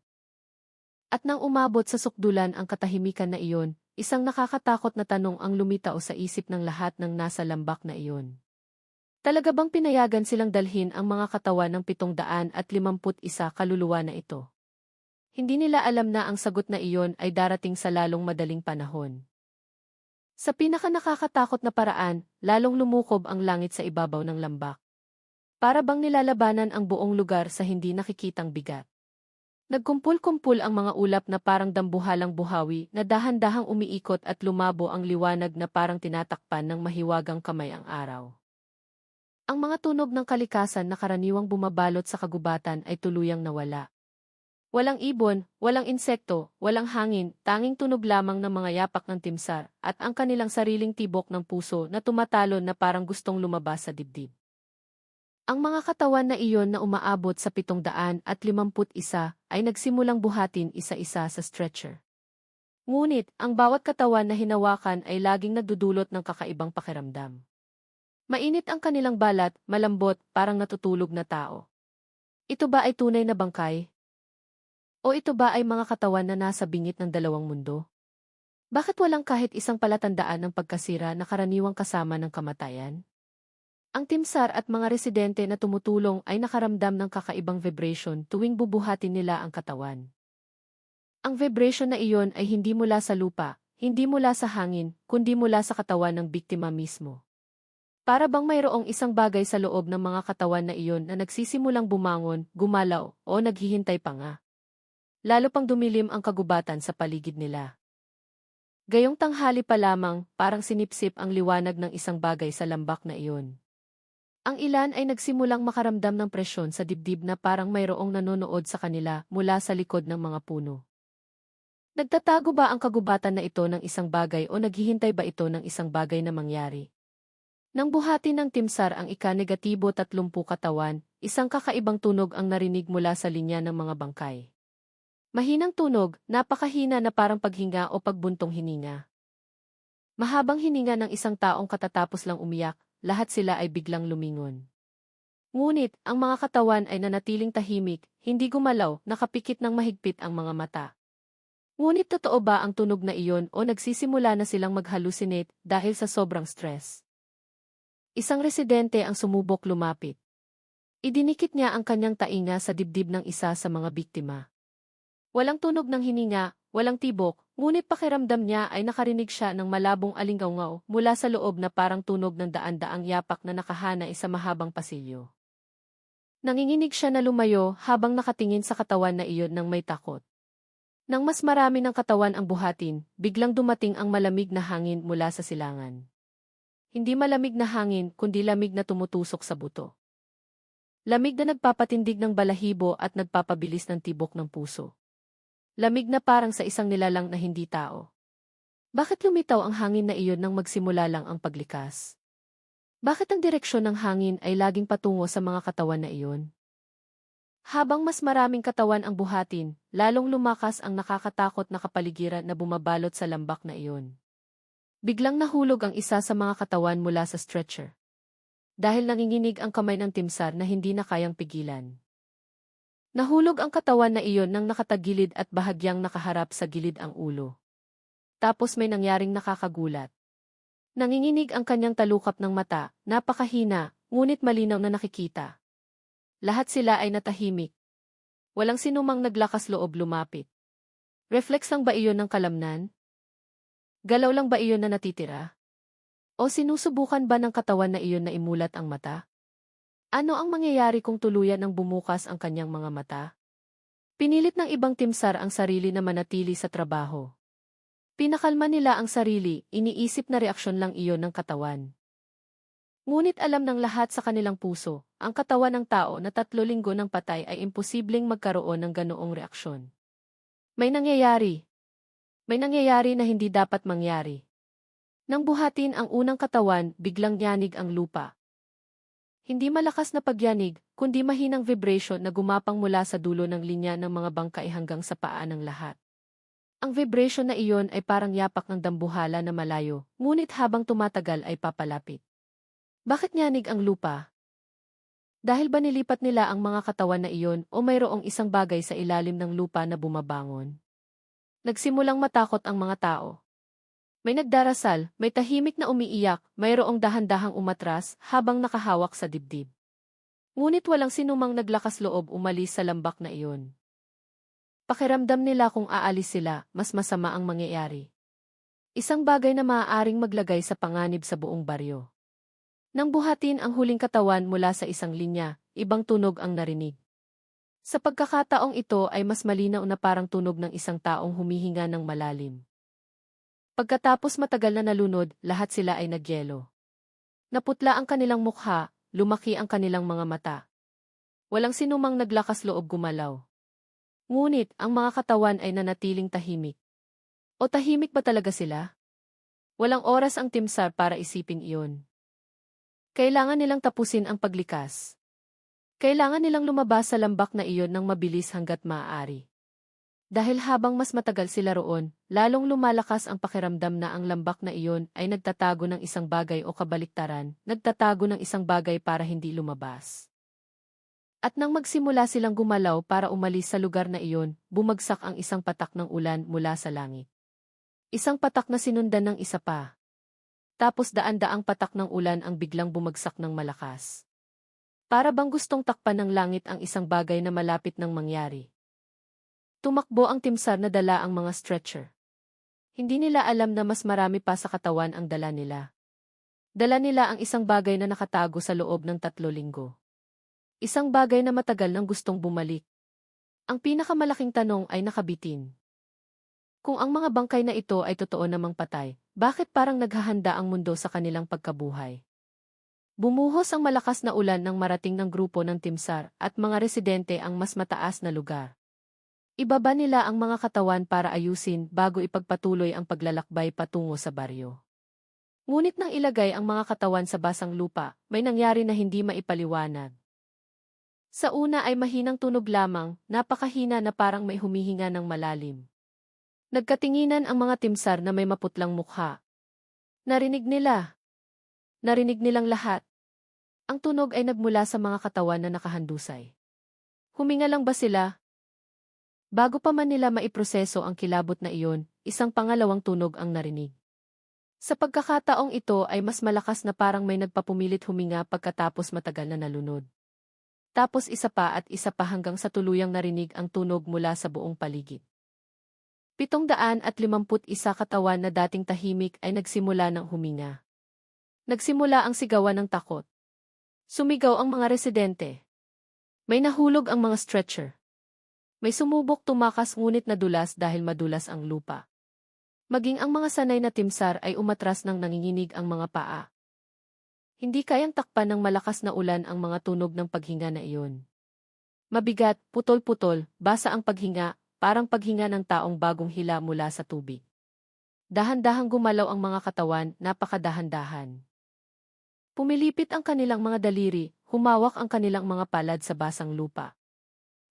At nang umabot sa sukdulan ang katahimikan na iyon, isang nakakatakot na tanong ang lumitaw sa isip ng lahat ng nasa lambak na iyon. Talaga bang pinayagan silang dalhin ang mga katawan ng 751 kaluluwa na ito? Hindi nila alam na ang sagot na iyon ay darating sa lalong madaling panahon. Sa pinaka-nakakatakot na paraan, lalong lumukob ang langit sa ibabaw ng lambak. Para bang nilalabanan ang buong lugar sa hindi nakikitang bigat. Nagkumpul-kumpul ang mga ulap na parang dambuhalang buhawi na dahan-dahang umiikot at lumabo ang liwanag na parang tinatakpan ng mahiwagang kamay ang araw. Ang mga tunog ng kalikasan na karaniwang bumabalot sa kagubatan ay tuluyang nawala. Walang ibon, walang insekto, walang hangin, tanging tunog lamang ng mga yapak ng timsar at ang kanilang sariling tibok ng puso na tumatalon na parang gustong lumabas sa dibdib. Ang mga katawan na iyon na umaabot sa 751 ay nagsimulang buhatin isa-isa sa stretcher. Ngunit, ang bawat katawan na hinawakan ay laging nagdudulot ng kakaibang pakiramdam. Mainit ang kanilang balat, malambot, parang natutulog na tao. Ito ba ay tunay na bangkay? O ito ba ay mga katawan na nasa bingit ng dalawang mundo? Bakit walang kahit isang palatandaan ng pagkasira na karaniwang kasama ng kamatayan? Ang timsar at mga residente na tumutulong ay nakaramdam ng kakaibang vibration tuwing bubuhatin nila ang katawan. Ang vibration na iyon ay hindi mula sa lupa, hindi mula sa hangin, kundi mula sa katawan ng biktima mismo. Para bang mayroong isang bagay sa loob ng mga katawan na iyon na nagsisimulang bumangon, gumalaw, o naghihintay pa nga. Lalo pang dumilim ang kagubatan sa paligid nila. Gayong tanghali pa lamang, parang sinipsip ang liwanag ng isang bagay sa lambak na iyon. Ang ilan ay nagsimulang makaramdam ng presyon sa dibdib na parang mayroong nanonood sa kanila mula sa likod ng mga puno. Nagtatago ba ang kagubatan na ito ng isang bagay o naghihintay ba ito ng isang bagay na mangyari? Nang buhatin ng timsar ang ika-30 katawan, isang kakaibang tunog ang narinig mula sa linya ng mga bangkay. Mahinang tunog, napakahina na parang paghinga o pagbuntong hininga. Mahabang hininga ng isang taong katatapos lang umiyak, lahat sila ay biglang lumingon. Ngunit, ang mga katawan ay nanatiling tahimik, hindi gumalaw, nakapikit ng mahigpit ang mga mata. Ngunit totoo ba ang tunog na iyon o nagsisimula na silang mag-hallucinate dahil sa sobrang stress? Isang residente ang sumubok lumapit. Idinikit niya ang kanyang tainga sa dibdib ng isa sa mga biktima. Walang tunog ng hininga, walang tibok, ngunit pakiramdam niya ay nakarinig siya ng malabong alingawngaw mula sa loob na parang tunog ng daan-daang yapak na nakahanay sa mahabang pasilyo. Nanginginig siya na lumayo habang nakatingin sa katawan na iyon ng may takot. Nang mas marami ng katawan ang buhatin, biglang dumating ang malamig na hangin mula sa silangan. Hindi malamig na hangin kundi lamig na tumutusok sa buto. Lamig na nagpapatindig ng balahibo at nagpapabilis ng tibok ng puso. Lamig na parang sa isang nilalang na hindi tao. Bakit lumitaw ang hangin na iyon nang magsimula lang ang paglikas? Bakit ang direksyon ng hangin ay laging patungo sa mga katawan na iyon? Habang mas maraming katawan ang buhatin, lalong lumakas ang nakakatakot na kapaligiran na bumabalot sa lambak na iyon. Biglang nahulog ang isa sa mga katawan mula sa stretcher. Dahil nanginginig ang kamay ng timsar na hindi na kayang pigilan. Nahulog ang katawan na iyon nang nakatagilid at bahagyang nakaharap sa gilid ang ulo. Tapos may nangyaring nakakagulat. Nanginginig ang kanyang talukap ng mata, napakahina, ngunit malinaw na nakikita. Lahat sila ay natahimik. Walang sinumang naglakas loob lumapit. Reflex lang ba iyon ng kalamnan? Galaw lang ba iyon na natitira? O sinusubukan ba ng katawan na iyon na imulat ang mata? Ano ang mangyayari kung tuluyan ng bumukas ang kanyang mga mata? Pinilit ng ibang timsar ang sarili na manatili sa trabaho. Pinakalma nila ang sarili, iniisip na reaksyon lang iyon ng katawan. Ngunit alam ng lahat sa kanilang puso, ang katawan ng tao na 3 linggo ng patay ay imposibleng magkaroon ng ganoong reaksyon. May nangyayari. May nangyayari na hindi dapat mangyari. Nang buhatin ang unang katawan, biglang yanig ang lupa. Hindi malakas na pagyanig, kundi mahinang vibration na gumapang mula sa dulo ng linya ng mga bangkay hanggang sa paa ng lahat. Ang vibration na iyon ay parang yapak ng dambuhala na malayo, ngunit habang tumatagal ay papalapit. Bakit yanig ang lupa? Dahil ba nilipat nila ang mga katawan na iyon o mayroong isang bagay sa ilalim ng lupa na bumabangon? Nagsimulang matakot ang mga tao. May nagdarasal, may tahimik na umiiyak, mayroong dahan-dahang umatras habang nakahawak sa dibdib. Ngunit walang sinumang naglakas loob umalis sa lambak na iyon. Pakiramdam nila kung aalis sila, mas masama ang mangyayari. Isang bagay na maaaring maglagay sa panganib sa buong baryo. Nang buhatin ang huling katawan mula sa isang linya, ibang tunog ang narinig. Sa pagkakataong ito ay mas malinaw na parang tunog ng isang taong humihinga ng malalim. Pagkatapos matagal na nalunod, lahat sila ay nagyelo. Naputla ang kanilang mukha, lumaki ang kanilang mga mata. Walang sinumang naglakas loob gumalaw. Ngunit, ang mga katawan ay nanatiling tahimik. O tahimik ba talaga sila? Walang oras ang timsar para isipin iyon. Kailangan nilang tapusin ang paglikas. Kailangan nilang lumabas sa lambak na iyon ng mabilis hanggat maaari. Dahil habang mas matagal sila roon, lalong lumalakas ang pakiramdam na ang lambak na iyon ay nagtatago ng isang bagay o kabaliktaran, nagtatago ng isang bagay para hindi lumabas. At nang magsimula silang gumalaw para umalis sa lugar na iyon, bumagsak ang isang patak ng ulan mula sa langit. Isang patak na sinundan ng isa pa. Tapos daan-daang patak ng ulan ang biglang bumagsak ng malakas. Para bang gustong takpan ng langit ang isang bagay na malapit nang mangyari. Tumakbo ang timsar na dala ang mga stretcher. Hindi nila alam na mas marami pa sa katawan ang dala nila. Dala nila ang isang bagay na nakatago sa loob ng 3 linggo. Isang bagay na matagal nang gustong bumalik. Ang pinakamalaking tanong ay nakabitin. Kung ang mga bangkay na ito ay totoo namang patay, bakit parang naghahanda ang mundo sa kanilang pagkabuhay? Bumuhos ang malakas na ulan nang marating ng grupo ng timsar at mga residente ang mas mataas na lugar. Ibaba nila ang mga katawan para ayusin bago ipagpatuloy ang paglalakbay patungo sa baryo. Ngunit nang ilagay ang mga katawan sa basang lupa, may nangyari na hindi maipaliwanag. Sa una ay mahinang tunog lamang, napakahina na parang may humihinga ng malalim. Nagkatinginan ang mga timsar na may maputlang mukha. Narinig nila. Narinig nilang lahat. Ang tunog ay nagmula sa mga katawan na nakahandusay. Huminga lang ba sila? Bago pa man nila maiproseso ang kilabot na iyon, isang pangalawang tunog ang narinig. Sa pagkakataong ito ay mas malakas na parang may nagpapumilit huminga pagkatapos matagal na nalunod. Tapos isa pa at isa pa hanggang sa tuluyang narinig ang tunog mula sa buong paligid. 751 katawan na dating tahimik ay nagsimula ng huminga. Nagsimula ang sigawan ng takot. Sumigaw ang mga residente. May nahulog ang mga stretcher. May sumubok tumakas ngunit nadulas dahil madulas ang lupa. Maging ang mga sanay na timsar ay umatras nang nanginginig ang mga paa. Hindi kayang takpan ng malakas na ulan ang mga tunog ng paghinga na iyon. Mabigat, putol-putol, basa ang paghinga, parang paghinga ng taong bagong hila mula sa tubig. Dahan-dahang gumalaw ang mga katawan, napakadahan-dahan. Pumilipit ang kanilang mga daliri, humawak ang kanilang mga palad sa basang lupa.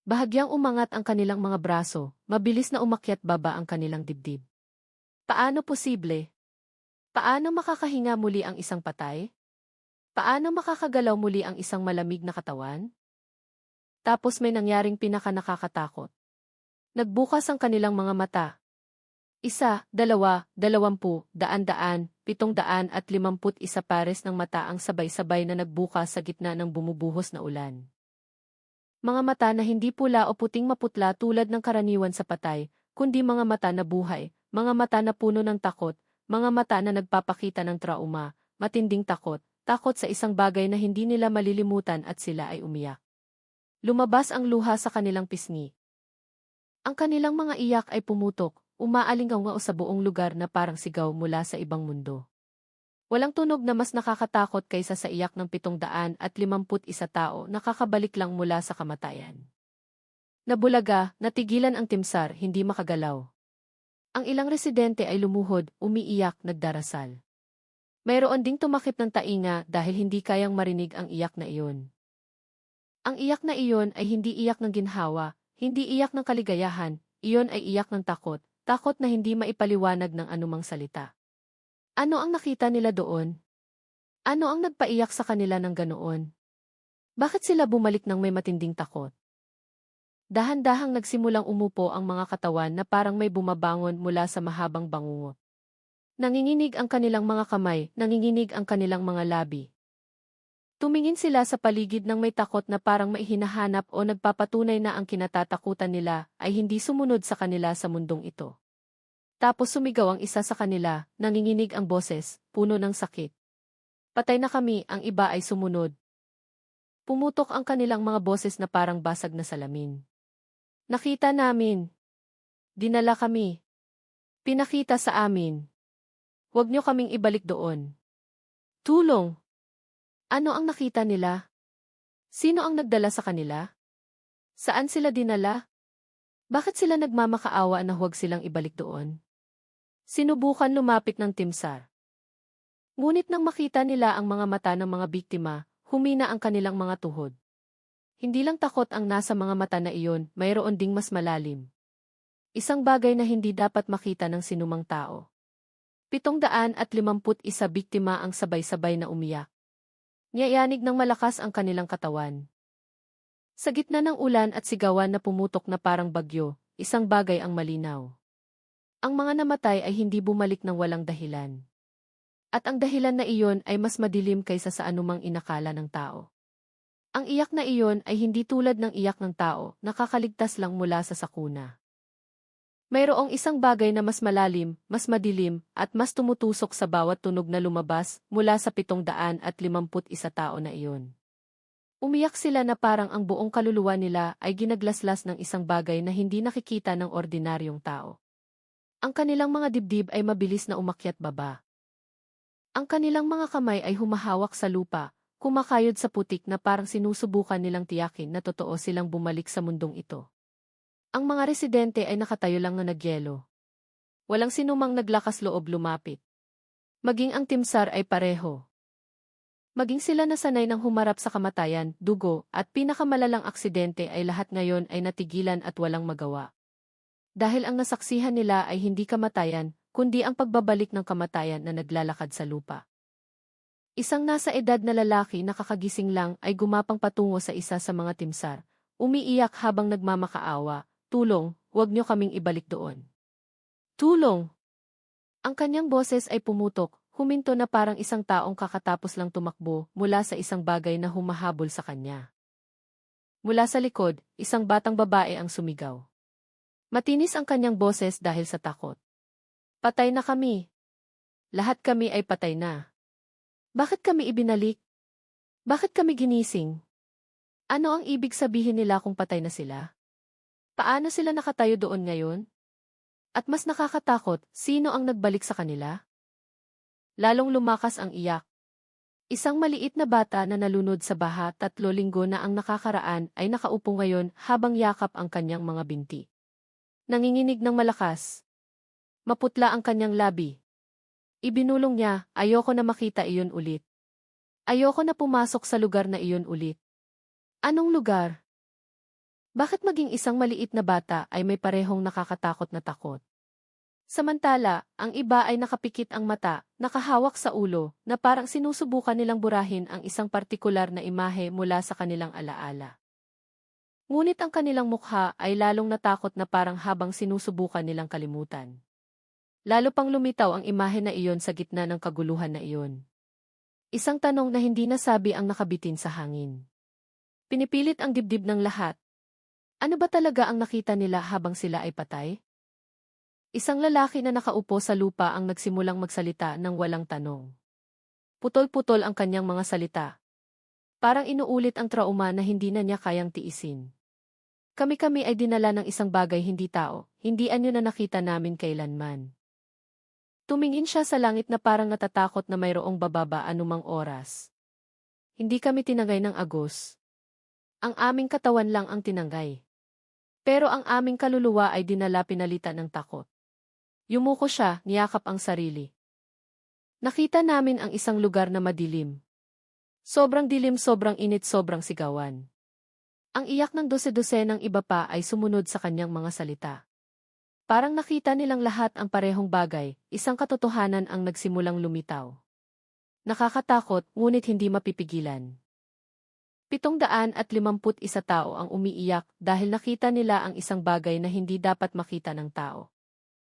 Bahagyang umangat ang kanilang mga braso, mabilis na umakyat baba ang kanilang dibdib. Paano posible? Paano makakahinga muli ang isang patay? Paano makakagalaw muli ang isang malamig na katawan? Tapos may nangyaring pinaka-nakakatakot. Nagbukas ang kanilang mga mata. 1, 2, 20, 100, 751 pares ng mata ang sabay-sabay na nagbukas sa gitna ng bumubuhos na ulan. Mga mata na hindi pula o puting maputla tulad ng karaniwan sa patay, kundi mga mata na buhay, mga mata na puno ng takot, mga mata na nagpapakita ng trauma, matinding takot, takot sa isang bagay na hindi nila malilimutan at sila ay umiyak. Lumabas ang luha sa kanilang pisngi. Ang kanilang mga iyak ay pumutok, umaalingaw sa buong lugar na parang sigaw mula sa ibang mundo. Walang tunog na mas nakakatakot kaysa sa iyak ng 751 tao na kakabalik lang mula sa kamatayan. Nabulaga, natigilan ang timsar, hindi makagalaw. Ang ilang residente ay lumuhod, umiiyak, nagdarasal. Mayroon ding tumakip ng tainga dahil hindi kayang marinig ang iyak na iyon. Ang iyak na iyon ay hindi iyak ng ginhawa, hindi iyak ng kaligayahan, iyon ay iyak ng takot, takot na hindi maipaliwanag ng anumang salita. Ano ang nakita nila doon? Ano ang nagpaiyak sa kanila ng ganoon? Bakit sila bumalik ng may matinding takot? Dahan-dahang nagsimulang umupo ang mga katawan na parang may bumabangon mula sa mahabang bangungot. Nanginginig ang kanilang mga kamay, nanginginig ang kanilang mga labi. Tumingin sila sa paligid ng may takot na parang may hinahanap o nagpapatunay na ang kinatatakutan nila ay hindi sumunod sa kanila sa mundong ito. Tapos sumigaw ang isa sa kanila, nanginginig ang boses, puno ng sakit. Patay na kami, ang iba ay sumunod. Pumutok ang kanilang mga boses na parang basag na salamin. Nakita namin. Dinala kami. Pinakita sa amin. Huwag niyo kaming ibalik doon. Tulong! Ano ang nakita nila? Sino ang nagdala sa kanila? Saan sila dinala? Bakit sila nagmamakaawa na huwag silang ibalik doon? Sinubukan lumapit ng timsar. Ngunit nang makita nila ang mga mata ng mga biktima, humina ang kanilang mga tuhod. Hindi lang takot ang nasa mga mata na iyon, mayroon ding mas malalim. Isang bagay na hindi dapat makita ng sinumang tao. 751 biktima ang sabay-sabay na umiyak. Niyayanig ng malakas ang kanilang katawan. Sa gitna ng ulan at sigawan na pumutok na parang bagyo, isang bagay ang malinaw. Ang mga namatay ay hindi bumalik ng walang dahilan. At ang dahilan na iyon ay mas madilim kaysa sa anumang inakala ng tao. Ang iyak na iyon ay hindi tulad ng iyak ng tao, nakakaligtas lang mula sa sakuna. Mayroong isang bagay na mas malalim, mas madilim, at mas tumutusok sa bawat tunog na lumabas mula sa 751 tao na iyon. Umiyak sila na parang ang buong kaluluwa nila ay ginaglaslas ng isang bagay na hindi nakikita ng ordinaryong tao. Ang kanilang mga dibdib ay mabilis na umakyat baba. Ang kanilang mga kamay ay humahawak sa lupa, kumakayod sa putik na parang sinusubukan nilang tiyakin na totoo silang bumalik sa mundong ito. Ang mga residente ay nakatayo lang na nagyelo. Walang sinumang naglakas loob lumapit. Maging ang timsar ay pareho. Maging sila nasanay ng humarap sa kamatayan, dugo, at pinakamalalang aksidente ay lahat ngayon ay natigilan at walang magawa. Dahil ang nasaksihan nila ay hindi kamatayan, kundi ang pagbabalik ng kamatayan na naglalakad sa lupa. Isang nasa edad na lalaki na kakagising lang ay gumapang patungo sa isa sa mga timsar, umiiyak habang nagmamakaawa, "Tulong, huwag niyo kaming ibalik doon. Tulong!" Ang kanyang boses ay pumutok, huminto na parang isang taong kakatapos lang tumakbo mula sa isang bagay na humahabol sa kanya. Mula sa likod, isang batang babae ang sumigaw. Matinis ang kanyang boses dahil sa takot. Patay na kami. Lahat kami ay patay na. Bakit kami ibinalik? Bakit kami ginising? Ano ang ibig sabihin nila kung patay na sila? Paano sila nakatayo doon ngayon? At mas nakakatakot, sino ang nagbalik sa kanila? Lalong lumakas ang iyak. Isang maliit na bata na nalunod sa baha 3 linggo na ang nakakaraan ay nakaupo ngayon habang yakap ang kanyang mga binti. Nanginginig ng malakas. Maputla ang kanyang labi. Ibinulong niya, ayoko na makita iyon ulit. Ayoko na pumasok sa lugar na iyon ulit. Anong lugar? Bakit maging isang maliit na bata ay may parehong nakakatakot na takot? Samantala, ang iba ay nakapikit ang mata, nakahawak sa ulo, na parang sinusubukan nilang burahin ang isang partikular na imahe mula sa kanilang alaala. Ngunit ang kanilang mukha ay lalong natakot na parang habang sinusubukan nilang kalimutan. Lalo pang lumitaw ang imahe na iyon sa gitna ng kaguluhan na iyon. Isang tanong na hindi nasabi ang nakabitin sa hangin. Pinipilit ang dibdib ng lahat. Ano ba talaga ang nakita nila habang sila ay patay? Isang lalaki na nakaupo sa lupa ang nagsimulang magsalita ng walang tanong. Putol-putol ang kanyang mga salita. Parang inuulit ang trauma na hindi na niya kayang tiisin. Kami-kami ay dinala ng isang bagay hindi tao, hindi anyo na nakita namin kailanman. Tumingin siya sa langit na parang natatakot na mayroong bababa anumang oras. Hindi kami tinangay ng agos. Ang aming katawan lang ang tinangay. Pero ang aming kaluluwa ay dinala pinalitan ng takot. Yumuko siya, niyakap ang sarili. Nakita namin ang isang lugar na madilim. Sobrang dilim, sobrang init, sobrang sigawan. Ang iyak ng dose-dose ng iba pa ay sumunod sa kanyang mga salita. Parang nakita nilang lahat ang parehong bagay, isang katotohanan ang nagsimulang lumitaw. Nakakatakot, ngunit hindi mapipigilan. 751 tao ang umiiyak dahil nakita nila ang isang bagay na hindi dapat makita ng tao.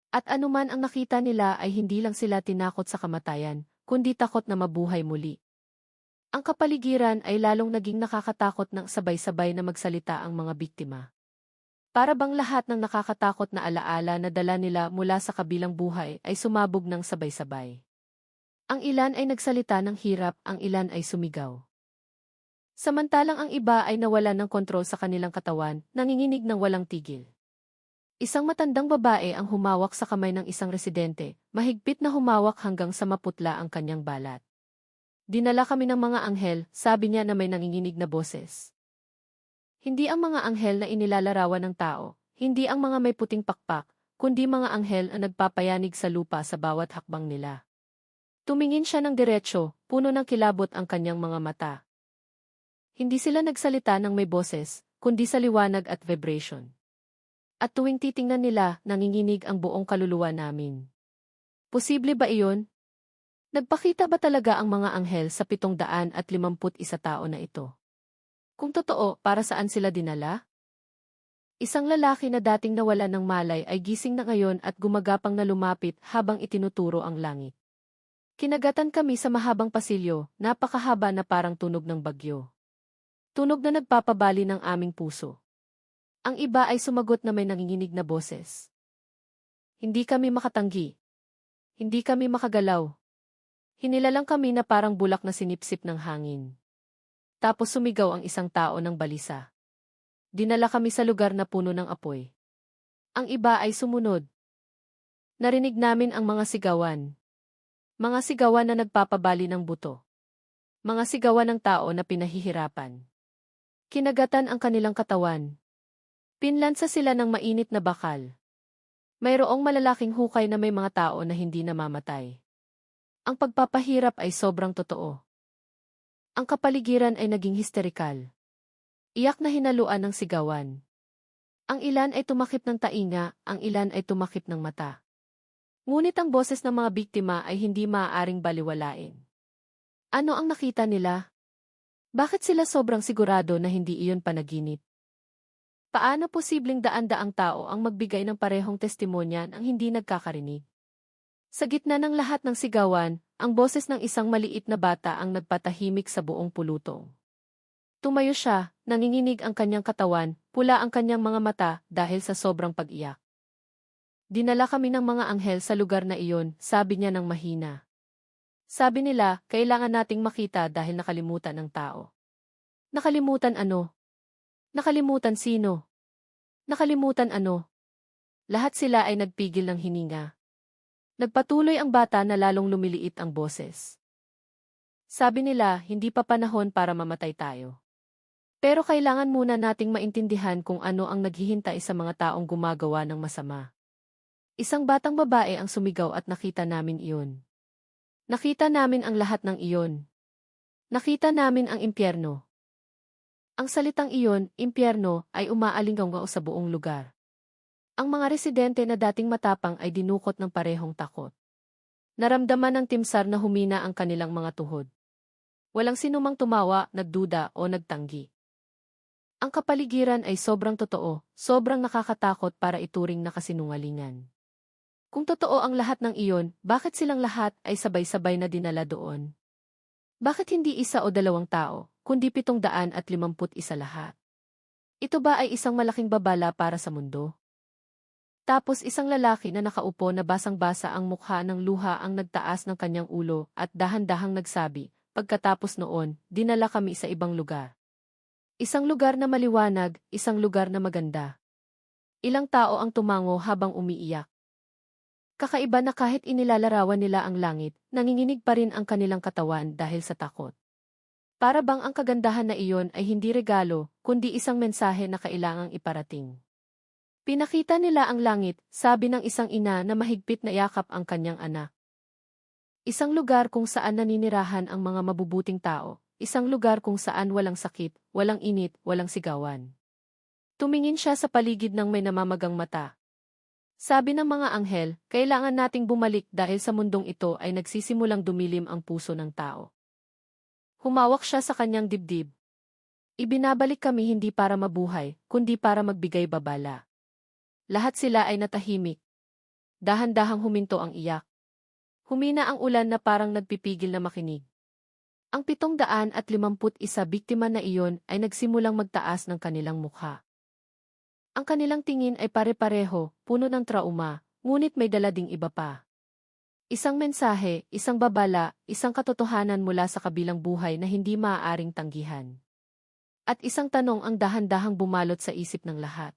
At anuman ang nakita nila ay hindi lang sila tinakot sa kamatayan, kundi takot na mabuhay muli. Ang kapaligiran ay lalong naging nakakatakot nang sabay-sabay na magsalita ang mga biktima. Para bang lahat ng nakakatakot na alaala na dala nila mula sa kabilang buhay ay sumabog ng sabay-sabay. Ang ilan ay nagsalita ng hirap, ang ilan ay sumigaw. Samantalang ang iba ay nawalan ng kontrol sa kanilang katawan, nanginginig ng walang tigil. Isang matandang babae ang humawak sa kamay ng isang residente, mahigpit na humawak hanggang sa maputla ang kanyang balat. Dinala kami ng mga anghel, sabi niya na may nanginginig na boses. Hindi ang mga anghel na inilalarawan ng tao, hindi ang mga may puting pakpak, kundi mga anghel ang nagpapayanig sa lupa sa bawat hakbang nila. Tumingin siya ng diretsyo, puno ng kilabot ang kanyang mga mata. Hindi sila nagsalita ng may boses, kundi sa liwanag at vibration. At tuwing titingnan nila, nanginginig ang buong kaluluwa namin. Posible ba iyon? Nagpakita ba talaga ang mga anghel sa 751 tao na ito? Kung totoo, para saan sila dinala? Isang lalaki na dating nawalan ng malay ay gising na ngayon at gumagapang na lumapit habang itinuturo ang langit. Kinagatan kami sa mahabang pasilyo, napakahaba na parang tunog ng bagyo. Tunog na nagpapabali ng aming puso. Ang iba ay sumagot na may nanginginig na boses. Hindi kami makatanggi. Hindi kami makagalaw. Hinilalang kami na parang bulak na sinipsip ng hangin. Tapos sumigaw ang isang tao ng balisa. Dinala kami sa lugar na puno ng apoy. Ang iba ay sumunod. Narinig namin ang mga sigawan. Mga sigawan na nagpapabali ng buto. Mga sigawan ng tao na pinahihirapan. Kinagatan ang kanilang katawan. Pinlansa sila ng mainit na bakal. Mayroong malalaking hukay na may mga tao na hindi namamatay. Ang pagpapahirap ay sobrang totoo. Ang kapaligiran ay naging histerikal. Iyak na hinaluan ng sigawan. Ang ilan ay tumakip ng tainga, ang ilan ay tumakip ng mata. Ngunit ang boses ng mga biktima ay hindi maaaring baliwalain. Ano ang nakita nila? Bakit sila sobrang sigurado na hindi iyon panaginip? Paano posibleng daan-daang tao ang magbigay ng parehong testimonya ang hindi nagkakarinig? Sa gitna ng lahat ng sigawan, ang boses ng isang maliit na bata ang nagpatahimik sa buong pulutong. Tumayo siya, nanginginig ang kanyang katawan, pula ang kanyang mga mata dahil sa sobrang pag-iyak. Dinala kami ng mga anghel sa lugar na iyon, sabi niya ng mahina. Sabi nila, kailangan nating makita dahil nakalimutan ng tao. Nakalimutan ano? Nakalimutan sino? Nakalimutan ano? Lahat sila ay nagpigil ng hininga. Nagpatuloy ang bata na lalong lumiliit ang boses. Sabi nila, hindi pa panahon para mamatay tayo. Pero kailangan muna nating maintindihan kung ano ang naghihintay sa mga taong gumagawa ng masama. Isang batang babae ang sumigaw at nakita namin iyon. Nakita namin ang lahat ng iyon. Nakita namin ang impyerno. Ang salitang iyon, impyerno, ay umaalinggaw sa buong lugar. Ang mga residente na dating matapang ay dinukot ng parehong takot. Naramdaman ng timsar na humina ang kanilang mga tuhod. Walang sinumang tumawa, nagduda o nagtanggi. Ang kapaligiran ay sobrang totoo, sobrang nakakatakot para ituring na kasinungalingan. Kung totoo ang lahat ng iyon, bakit silang lahat ay sabay-sabay na dinala doon? Bakit hindi isa o dalawang tao, kundi 751 lahat? Ito ba ay isang malaking babala para sa mundo? Tapos isang lalaki na nakaupo na basang-basa ang mukha ng luha ang nagtaas ng kanyang ulo at dahan-dahang nagsabi, pagkatapos noon, dinala kami sa ibang lugar. Isang lugar na maliwanag, isang lugar na maganda. Ilang tao ang tumango habang umiiyak. Kakaiba na kahit inilalarawan nila ang langit, nanginginig pa rin ang kanilang katawan dahil sa takot. Para bang ang kagandahan na iyon ay hindi regalo, kundi isang mensahe na kailangang iparating. Pinakita nila ang langit, sabi ng isang ina na mahigpit na yakap ang kanyang anak. Isang lugar kung saan naninirahan ang mga mabubuting tao, isang lugar kung saan walang sakit, walang init, walang sigawan. Tumingin siya sa paligid ng may namamagang mata. Sabi ng mga anghel, kailangan nating bumalik dahil sa mundong ito ay nagsisimulang dumilim ang puso ng tao. Humawak siya sa kanyang dibdib. Ibinabalik kami hindi para mabuhay, kundi para magbigay babala. Lahat sila ay natahimik. Dahan-dahang huminto ang iyak. Humina ang ulan na parang nagpipigil na makinig. Ang 751 biktima na iyon ay nagsimulang magtaas ng kanilang mukha. Ang kanilang tingin ay pare-pareho, puno ng trauma, ngunit may dala ding iba pa. Isang mensahe, isang babala, isang katotohanan mula sa kabilang buhay na hindi maaaring tanggihan. At isang tanong ang dahan-dahang bumalot sa isip ng lahat.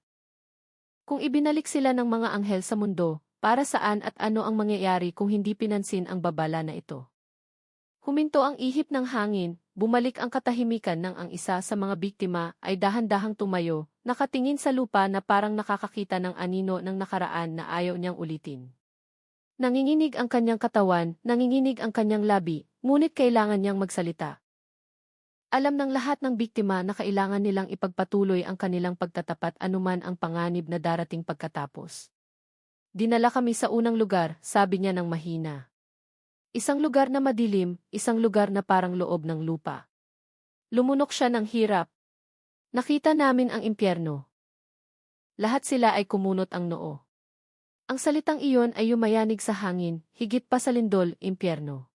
Kung ibinalik sila ng mga anghel sa mundo, para saan at ano ang mangyayari kung hindi pinansin ang babala na ito? Huminto ang ihip ng hangin, bumalik ang katahimikan nang ang isa sa mga biktima ay dahan-dahang tumayo, nakatingin sa lupa na parang nakakakita ng anino ng nakaraan na ayaw niyang ulitin. Nanginginig ang kanyang katawan, nanginginig ang kanyang labi, ngunit kailangan niyang magsalita. Alam ng lahat ng biktima na kailangan nilang ipagpatuloy ang kanilang pagtatapat anuman ang panganib na darating pagkatapos. Dinala kami sa unang lugar, sabi niya ng mahina. Isang lugar na madilim, isang lugar na parang loob ng lupa. Lumunok siya ng hirap. Nakita namin ang impyerno. Lahat sila ay kumunot ang noo. Ang salitang iyon ay yumayanig sa hangin, higit pa sa lindol, impyerno.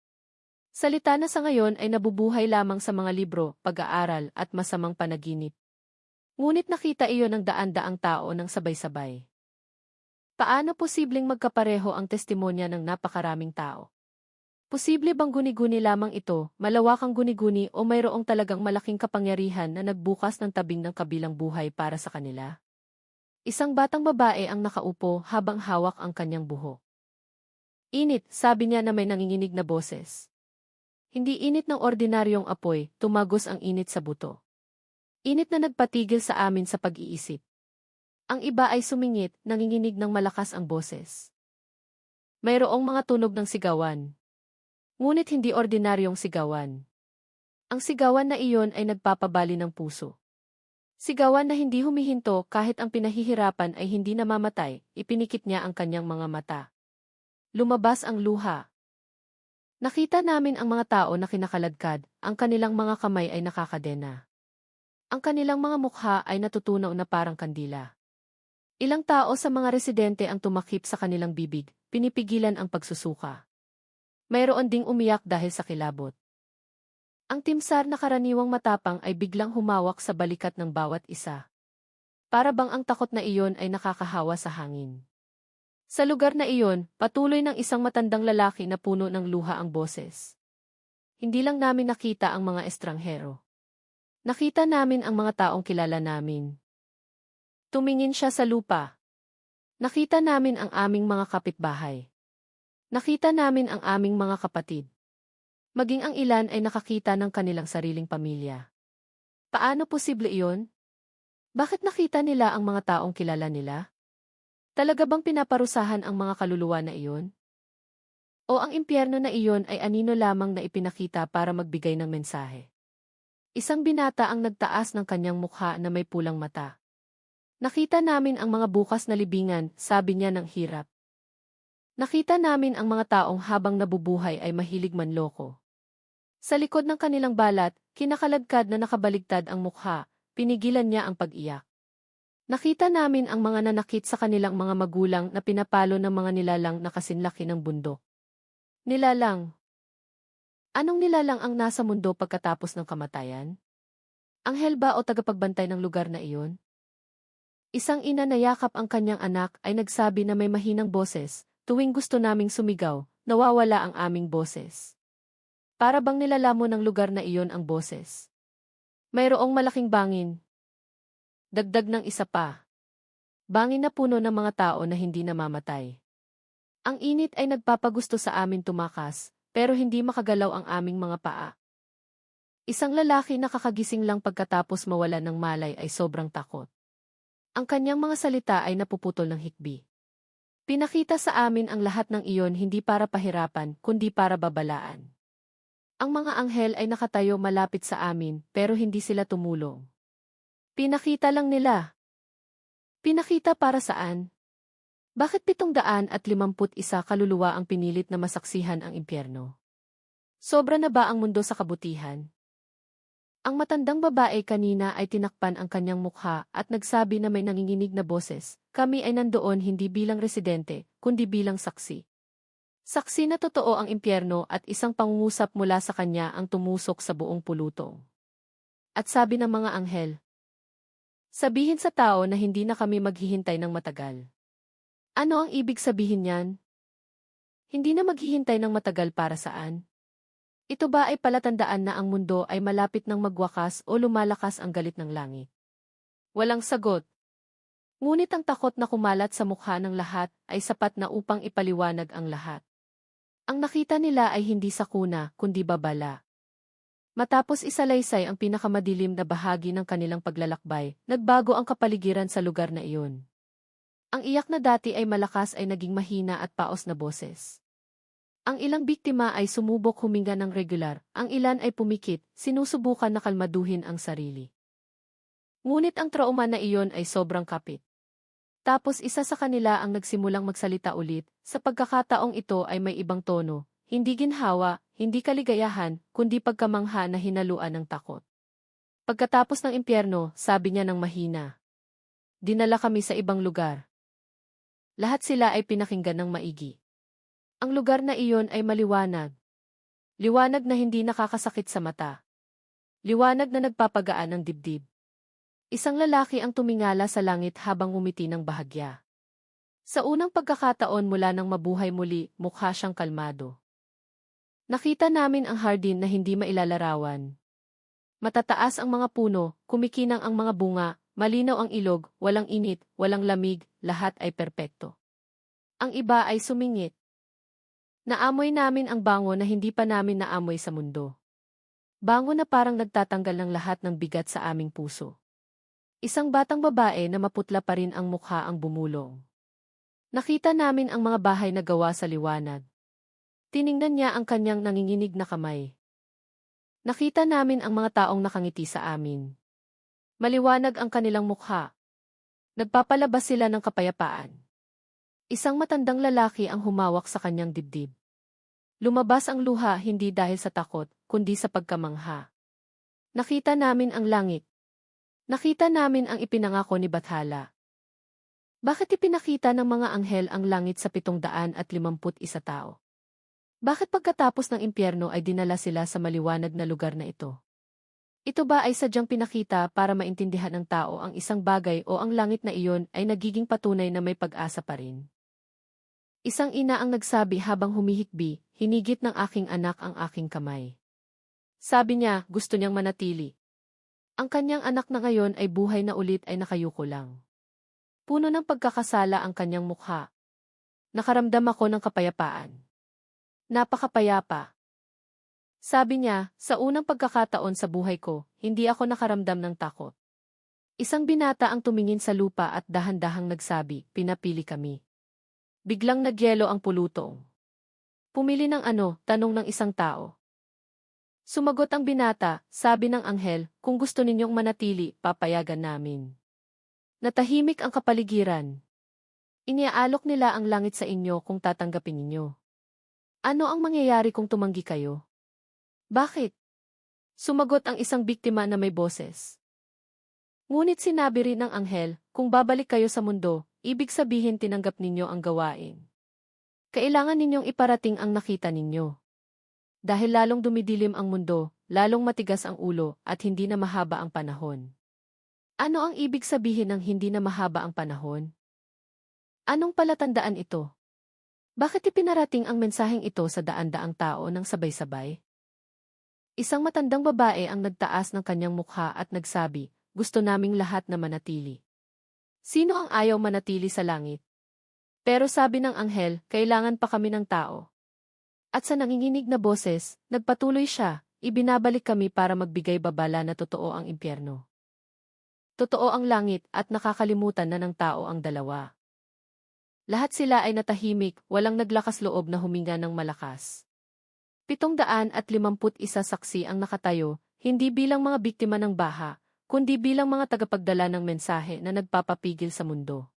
Salita na sa ngayon ay nabubuhay lamang sa mga libro, pag-aaral at masamang panaginip. Ngunit nakita iyon ng daan-daang tao ng sabay-sabay. Paano posibleng magkapareho ang testimonya ng napakaraming tao? Posible bang guni-guni lamang ito, malawakang guni-guni o mayroong talagang malaking kapangyarihan na nagbukas ng tabing ng kabilang buhay para sa kanila? Isang batang babae ang nakaupo habang hawak ang kanyang buhok. Init, sabi niya na may nanginginig na boses. Hindi init ng ordinaryong apoy, tumagos ang init sa buto. Init na nagpatigil sa amin sa pag-iisip. Ang iba ay sumingit, nanginginig ng malakas ang boses. Mayroong mga tunog ng sigawan. Ngunit hindi ordinaryong sigawan. Ang sigawan na iyon ay nagpapabali ng puso. Sigawan na hindi humihinto kahit ang pinahihirapan ay hindi namamatay, ipinikit niya ang kanyang mga mata. Lumabas ang luha. Nakita namin ang mga tao na kinakaladkad, ang kanilang mga kamay ay nakakadena. Ang kanilang mga mukha ay natutunaw na parang kandila. Ilang tao sa mga residente ang tumakip sa kanilang bibig, pinipigilan ang pagsusuka. Mayroon ding umiyak dahil sa kilabot. Ang timsar na karaniwang matapang ay biglang humawak sa balikat ng bawat isa. Para bang ang takot na iyon ay nakakahawa sa hangin. Sa lugar na iyon, patuloy ng isang matandang lalaki na puno ng luha ang boses. Hindi lang namin nakita ang mga estranghero. Nakita namin ang mga taong kilala namin. Tumingin siya sa lupa. Nakita namin ang aming mga kapitbahay. Nakita namin ang aming mga kapatid. Maging ang ilan ay nakakita ng kanilang sariling pamilya. Paano posible iyon? Bakit nakita nila ang mga taong kilala nila? Talaga bang pinaparusahan ang mga kaluluwa na iyon? O ang impyerno na iyon ay anino lamang na ipinakita para magbigay ng mensahe? Isang binata ang nagtaas ng kanyang mukha na may pulang mata. Nakita namin ang mga bukas na libingan, sabi niya ng hirap. Nakita namin ang mga taong habang nabubuhay ay mahilig manloko. Sa likod ng kanilang balat, kinakaladkad na nakabaligtad ang mukha, pinigilan niya ang pag-iyak. Nakita namin ang mga nanakit sa kanilang mga magulang na pinapalo ng mga nilalang na kasinlaki ng bundok. Nilalang. Anong nilalang ang nasa mundo pagkatapos ng kamatayan? Anghel ba o tagapagbantay ng lugar na iyon? Isang ina na yakap ang kanyang anak ay nagsabi na may mahinang boses. Tuwing gusto naming sumigaw, nawawala ang aming boses. Para bang nilalamon ng lugar na iyon ang boses. Mayroong malaking bangin. Dagdag ng isa pa. Bangin na puno ng mga tao na hindi namamatay. Ang init ay nagpapagusto sa amin tumakas, pero hindi makagalaw ang aming mga paa. Isang lalaki na kakagising lang pagkatapos mawala ng malay ay sobrang takot. Ang kanyang mga salita ay napuputol ng hikbi. Pinakita sa amin ang lahat ng iyon hindi para pahirapan, kundi para babalaan. Ang mga anghel ay nakatayo malapit sa amin, pero hindi sila tumulong. Pinakita lang nila. Pinakita para saan? Bakit 751 kaluluwa ang pinilit na masaksihan ang impyerno? Sobra na ba ang mundo sa kabutihan? Ang matandang babae kanina ay tinakpan ang kanyang mukha at nagsabi na may nanginginig na boses. Kami ay nandoon hindi bilang residente, kundi bilang saksi. Saksi na totoo ang impyerno at isang pangungusap mula sa kanya ang tumusok sa buong pulutong. At sabi ng mga anghel, sabihin sa tao na hindi na kami maghihintay ng matagal. Ano ang ibig sabihin niyan? Hindi na maghihintay ng matagal para saan? Ito ba ay palatandaan na ang mundo ay malapit ng magwakas o lumalakas ang galit ng langit? Walang sagot. Ngunit ang takot na kumalat sa mukha ng lahat ay sapat na upang ipaliwanag ang lahat. Ang nakita nila ay hindi sakuna, kundi babala. Matapos isalaysay ang pinakamadilim na bahagi ng kanilang paglalakbay, nagbago ang kapaligiran sa lugar na iyon. Ang iyak na dati ay malakas ay naging mahina at paos na boses. Ang ilang biktima ay sumubok huminga ng regular, ang ilan ay pumikit, sinusubukan na kalmaduhin ang sarili. Ngunit ang trauma na iyon ay sobrang kapit. Tapos isa sa kanila ang nagsimulang magsalita ulit, sa pagkakataong ito ay may ibang tono, hindi ginhawa, hindi kaligayahan, kundi pagkamangha na hinaluan ng takot. Pagkatapos ng impyerno, sabi niya ng mahina. Dinala kami sa ibang lugar. Lahat sila ay pinakinggan ng maigi. Ang lugar na iyon ay maliwanag. Liwanag na hindi nakakasakit sa mata. Liwanag na nagpapagaan ng dibdib. Isang lalaki ang tumingala sa langit habang ngumiti ng bahagya. Sa unang pagkakataon mula nang mabuhay muli, mukha siyang kalmado. Nakita namin ang hardin na hindi mailalarawan. Matataas ang mga puno, kumikinang ang mga bunga, malinaw ang ilog, walang init, walang lamig, lahat ay perpekto. Ang iba ay sumingit. Naamoy namin ang bango na hindi pa namin naamoy sa mundo. Bango na parang nagtatanggal ng lahat ng bigat sa aming puso. Isang batang babae na maputla pa rin ang mukha ang bumulong. Nakita namin ang mga bahay na gawa sa liwanag. Tiningnan niya ang kanyang nanginginig na kamay. Nakita namin ang mga taong nakangiti sa amin. Maliwanag ang kanilang mukha. Nagpapalabas sila ng kapayapaan. Isang matandang lalaki ang humawak sa kanyang dibdib. Lumabas ang luha hindi dahil sa takot, kundi sa pagkamangha. Nakita namin ang langit. Nakita namin ang ipinangako ni Bathala. Bakit ipinakita ng mga anghel ang langit sa 751 tao? Bakit pagkatapos ng impyerno ay dinala sila sa maliwanag na lugar na ito? Ito ba ay sadyang pinakita para maintindihan ng tao ang isang bagay o ang langit na iyon ay nagiging patunay na may pag-asa pa rin? Isang ina ang nagsabi habang humihikbi, hinigit ng aking anak ang aking kamay. Sabi niya, gusto niyang manatili. Ang kanyang anak na ngayon ay buhay na ulit ay nakayuko lang. Puno ng pagkakasala ang kanyang mukha. Nakaramdam ako ng kapayapaan. Napakapayapa. Sabi niya, sa unang pagkakataon sa buhay ko, hindi ako nakaramdam ng takot. Isang binata ang tumingin sa lupa at dahan-dahang nagsabi, pinapili kami. Biglang nagyelo ang pulutong. Pumili ng ano, tanong ng isang tao. Sumagot ang binata, sabi ng anghel, kung gusto ninyong manatili, papayagan namin. Natahimik ang kapaligiran. Iniaalok nila ang langit sa inyo kung tatanggapin ninyo. Ano ang mangyayari kung tumanggi kayo? Bakit? Sumagot ang isang biktima na may boses. Ngunit sinabi rin ng anghel, kung babalik kayo sa mundo, ibig sabihin tinanggap ninyo ang gawain. Kailangan ninyong iparating ang nakita ninyo. Dahil lalong dumidilim ang mundo, lalong matigas ang ulo at hindi na mahaba ang panahon. Ano ang ibig sabihin ng hindi na mahaba ang panahon? Anong palatandaan ito? Bakit ipinarating ang mensaheng ito sa daan-daang tao ng sabay-sabay? Isang matandang babae ang nagtaas ng kanyang mukha at nagsabi, gusto naming lahat na manatili. Sino ang ayaw manatili sa langit? Pero sabi ng anghel, kailangan pa kami ng tao. At sa nanginginig na boses, nagpatuloy siya, ibinabalik kami para magbigay babala na totoo ang impyerno. Totoo ang langit at nakakalimutan na ng tao ang dalawa. Lahat sila ay natahimik, walang naglakas loob na huminga ng malakas. 751 saksi ang nakatayo, hindi bilang mga biktima ng baha, kundi bilang mga tagapagdala ng mensahe na nagpapapigil sa mundo.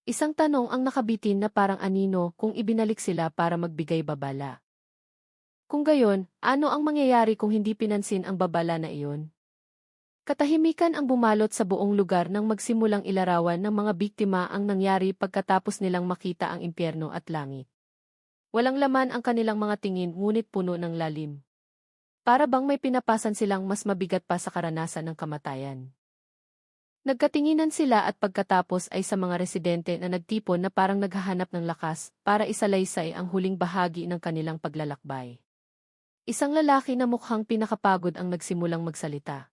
Isang tanong ang nakabitin na parang anino kung ibinalik sila para magbigay babala. Kung gayon, ano ang mangyayari kung hindi pinansin ang babala na iyon? Katahimikan ang bumalot sa buong lugar nang magsimulang ilarawan ng mga biktima ang nangyari pagkatapos nilang makita ang impyerno at langit. Walang laman ang kanilang mga tingin ngunit puno ng lalim. Para bang may pinapasan silang mas mabigat pa sa karanasan ng kamatayan. Nagkatinginan sila at pagkatapos ay sa mga residente na nagtipon na parang naghahanap ng lakas para isalaysay ang huling bahagi ng kanilang paglalakbay. Isang lalaki na mukhang pinakapagod ang nagsimulang magsalita.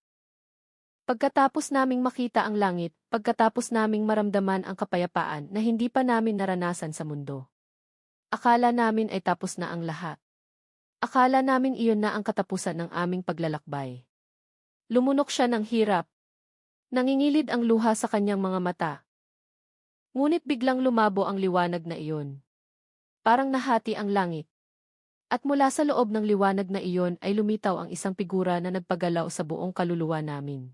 Pagkatapos naming makita ang langit, pagkatapos naming maramdaman ang kapayapaan na hindi pa namin naranasan sa mundo. Akala namin ay tapos na ang lahat. Akala namin iyon na ang katapusan ng aming paglalakbay. Lumunok siya ng hirap. Nangingilid ang luha sa kanyang mga mata. Ngunit biglang lumabo ang liwanag na iyon. Parang nahati ang langit. At mula sa loob ng liwanag na iyon ay lumitaw ang isang figura na nagpagalaw sa buong kaluluwa namin.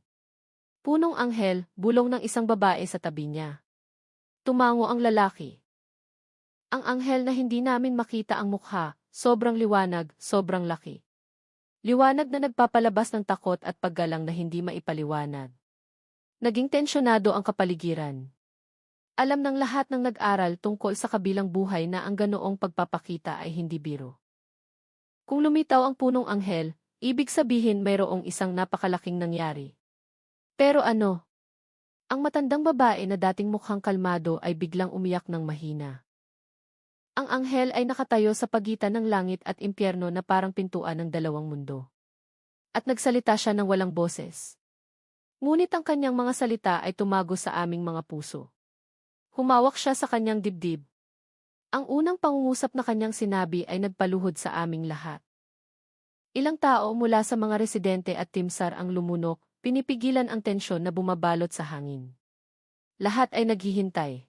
Punong anghel, bulong ng isang babae sa tabi niya. Tumango ang lalaki. Ang anghel na hindi namin makita ang mukha, sobrang liwanag, sobrang laki. Liwanag na nagpapalabas ng takot at paggalang na hindi maipaliwanag. Naging tensyonado ang kapaligiran. Alam ng lahat ng nag-aral tungkol sa kabilang buhay na ang ganoong pagpapakita ay hindi biro. Kung lumitaw ang punong anghel, ibig sabihin mayroong isang napakalaking nangyari. Pero ano? Ang matandang babae na dating mukhang kalmado ay biglang umiyak ng mahina. Ang anghel ay nakatayo sa pagitan ng langit at impyerno na parang pintuan ng dalawang mundo. At nagsalita siya ng walang boses. Ngunit ang kanyang mga salita ay tumago sa aming mga puso. Humawak siya sa kanyang dibdib. Ang unang pangungusap na kanyang sinabi ay nagpaluhod sa aming lahat. Ilang tao mula sa mga residente at timsar ang lumunok, pinipigilan ang tensyon na bumabalot sa hangin. Lahat ay naghihintay.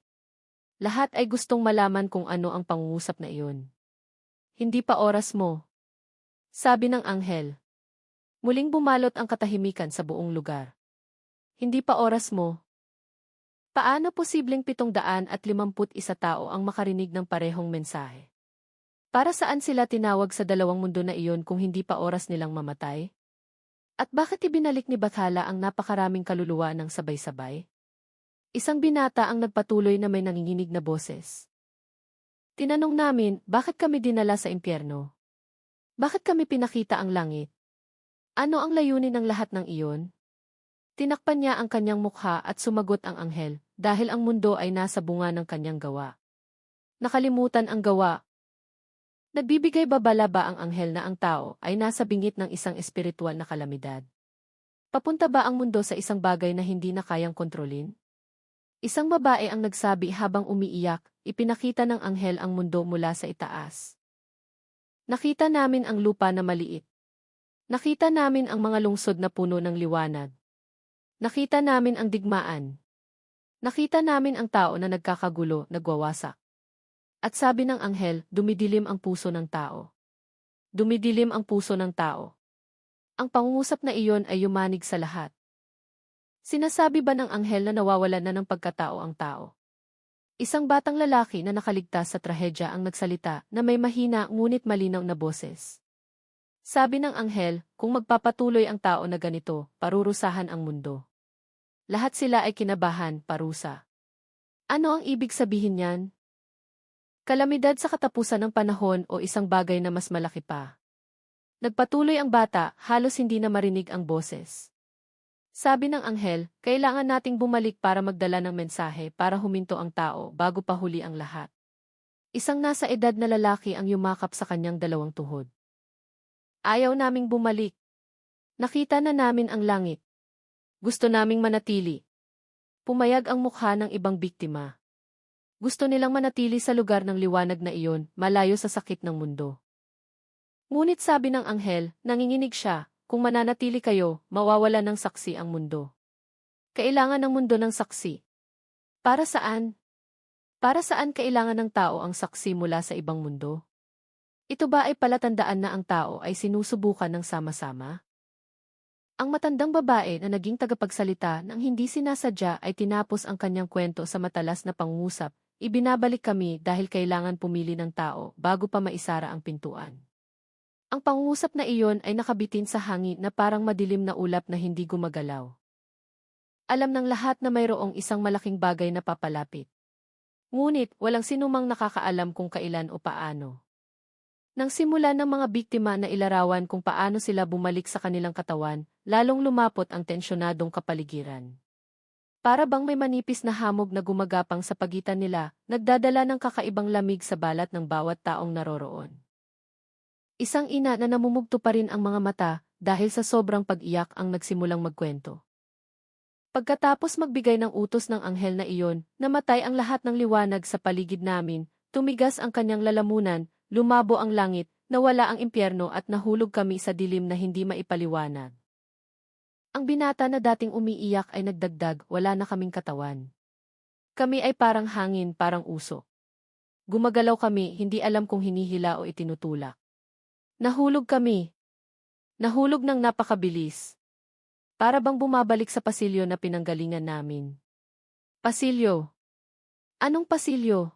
Lahat ay gustong malaman kung ano ang pangungusap na iyon. Hindi pa oras mo, sabi ng anghel. Muling bumalot ang katahimikan sa buong lugar. Hindi pa oras mo. Paano posibleng 751 tao ang makarinig ng parehong mensahe? Para saan sila tinawag sa dalawang mundo na iyon kung hindi pa oras nilang mamatay? At bakit ibinalik ni Bathala ang napakaraming kaluluwa ng sabay-sabay? Isang binata ang nagpatuloy na may nanginginig na boses. Tinanong namin, bakit kami dinala sa impyerno? Bakit kami pinakita ang langit? Ano ang layunin ng lahat ng iyon? Tinakpan niya ang kanyang mukha at sumagot ang anghel, dahil ang mundo ay nasa bunga ng kanyang gawa. Nakalimutan ang gawa. Nagbibigay babala ba ang anghel na ang tao ay nasa bingit ng isang espiritual na kalamidad? Papunta ba ang mundo sa isang bagay na hindi na kayang kontrolin? Isang babae ang nagsabi habang umiiyak, ipinakita ng anghel ang mundo mula sa itaas. Nakita namin ang lupa na maliit. Nakita namin ang mga lungsod na puno ng liwanag. Nakita namin ang digmaan. Nakita namin ang tao na nagkakagulo, nagwawasak. At sabi ng anghel, dumidilim ang puso ng tao. Dumidilim ang puso ng tao. Ang pangungusap na iyon ay yumanig sa lahat. Sinasabi ba ng anghel na nawawalan na ng pagkatao ang tao? Isang batang lalaki na nakaligtas sa trahedya ang nagsalita na may mahina ngunit malinaw na boses. Sabi ng anghel, kung magpapatuloy ang tao na ganito, parurusahan ang mundo. Lahat sila ay kinabahan, parusa. Ano ang ibig sabihin niyan? Kalamidad sa katapusan ng panahon o isang bagay na mas malaki pa. Nagpatuloy ang bata, halos hindi na marinig ang boses. Sabi ng anghel, kailangan nating bumalik para magdala ng mensahe para huminto ang tao bago pa huli ang lahat. Isang nasa edad na lalaki ang yumakap sa kanyang dalawang tuhod. Ayaw naming bumalik. Nakita na namin ang langit. Gusto naming manatili. Pumayag ang mukha ng ibang biktima. Gusto nilang manatili sa lugar ng liwanag na iyon, malayo sa sakit ng mundo. Ngunit sabi ng anghel, nanginginig siya, kung mananatili kayo, mawawala ng saksi ang mundo. Kailangan ng mundo ng saksi. Para saan? Para saan kailangan ng tao ang saksi mula sa ibang mundo? Ito ba ay palatandaan na ang tao ay sinusubukan ng sama-sama? Ang matandang babae na naging tagapagsalita nang hindi sinasadya ay tinapos ang kanyang kwento sa matalas na pangungusap, ibinabalik kami dahil kailangan pumili ng tao bago pa maisara ang pintuan. Ang pangungusap na iyon ay nakabitin sa hangin na parang madilim na ulap na hindi gumagalaw. Alam ng lahat na mayroong isang malaking bagay na papalapit. Ngunit, walang sinumang nakakaalam kung kailan o paano. Nang simula ng mga biktima na ilarawan kung paano sila bumalik sa kanilang katawan, lalong lumapot ang tensyonadong kapaligiran. Para bang may manipis na hamog na gumagapang sa pagitan nila, nagdadala ng kakaibang lamig sa balat ng bawat taong naroroon. Isang ina na namumugto pa rin ang mga mata dahil sa sobrang pag-iyak ang nagsimulang magkwento. Pagkatapos magbigay ng utos ng anghel na iyon, namatay ang lahat ng liwanag sa paligid namin, tumigas ang kanyang lalamunan, lumabo ang langit, nawala ang impyerno at nahulog kami sa dilim na hindi maipaliwanag. Ang binata na dating umiiyak ay nagdagdag, wala na kaming katawan. Kami ay parang hangin, parang usok. Gumagalaw kami, hindi alam kung hinihila o itinutulak. Nahulog kami. Nahulog ng napakabilis. Para bang bumabalik sa pasilyo na pinanggalingan namin. Pasilyo. Anong pasilyo?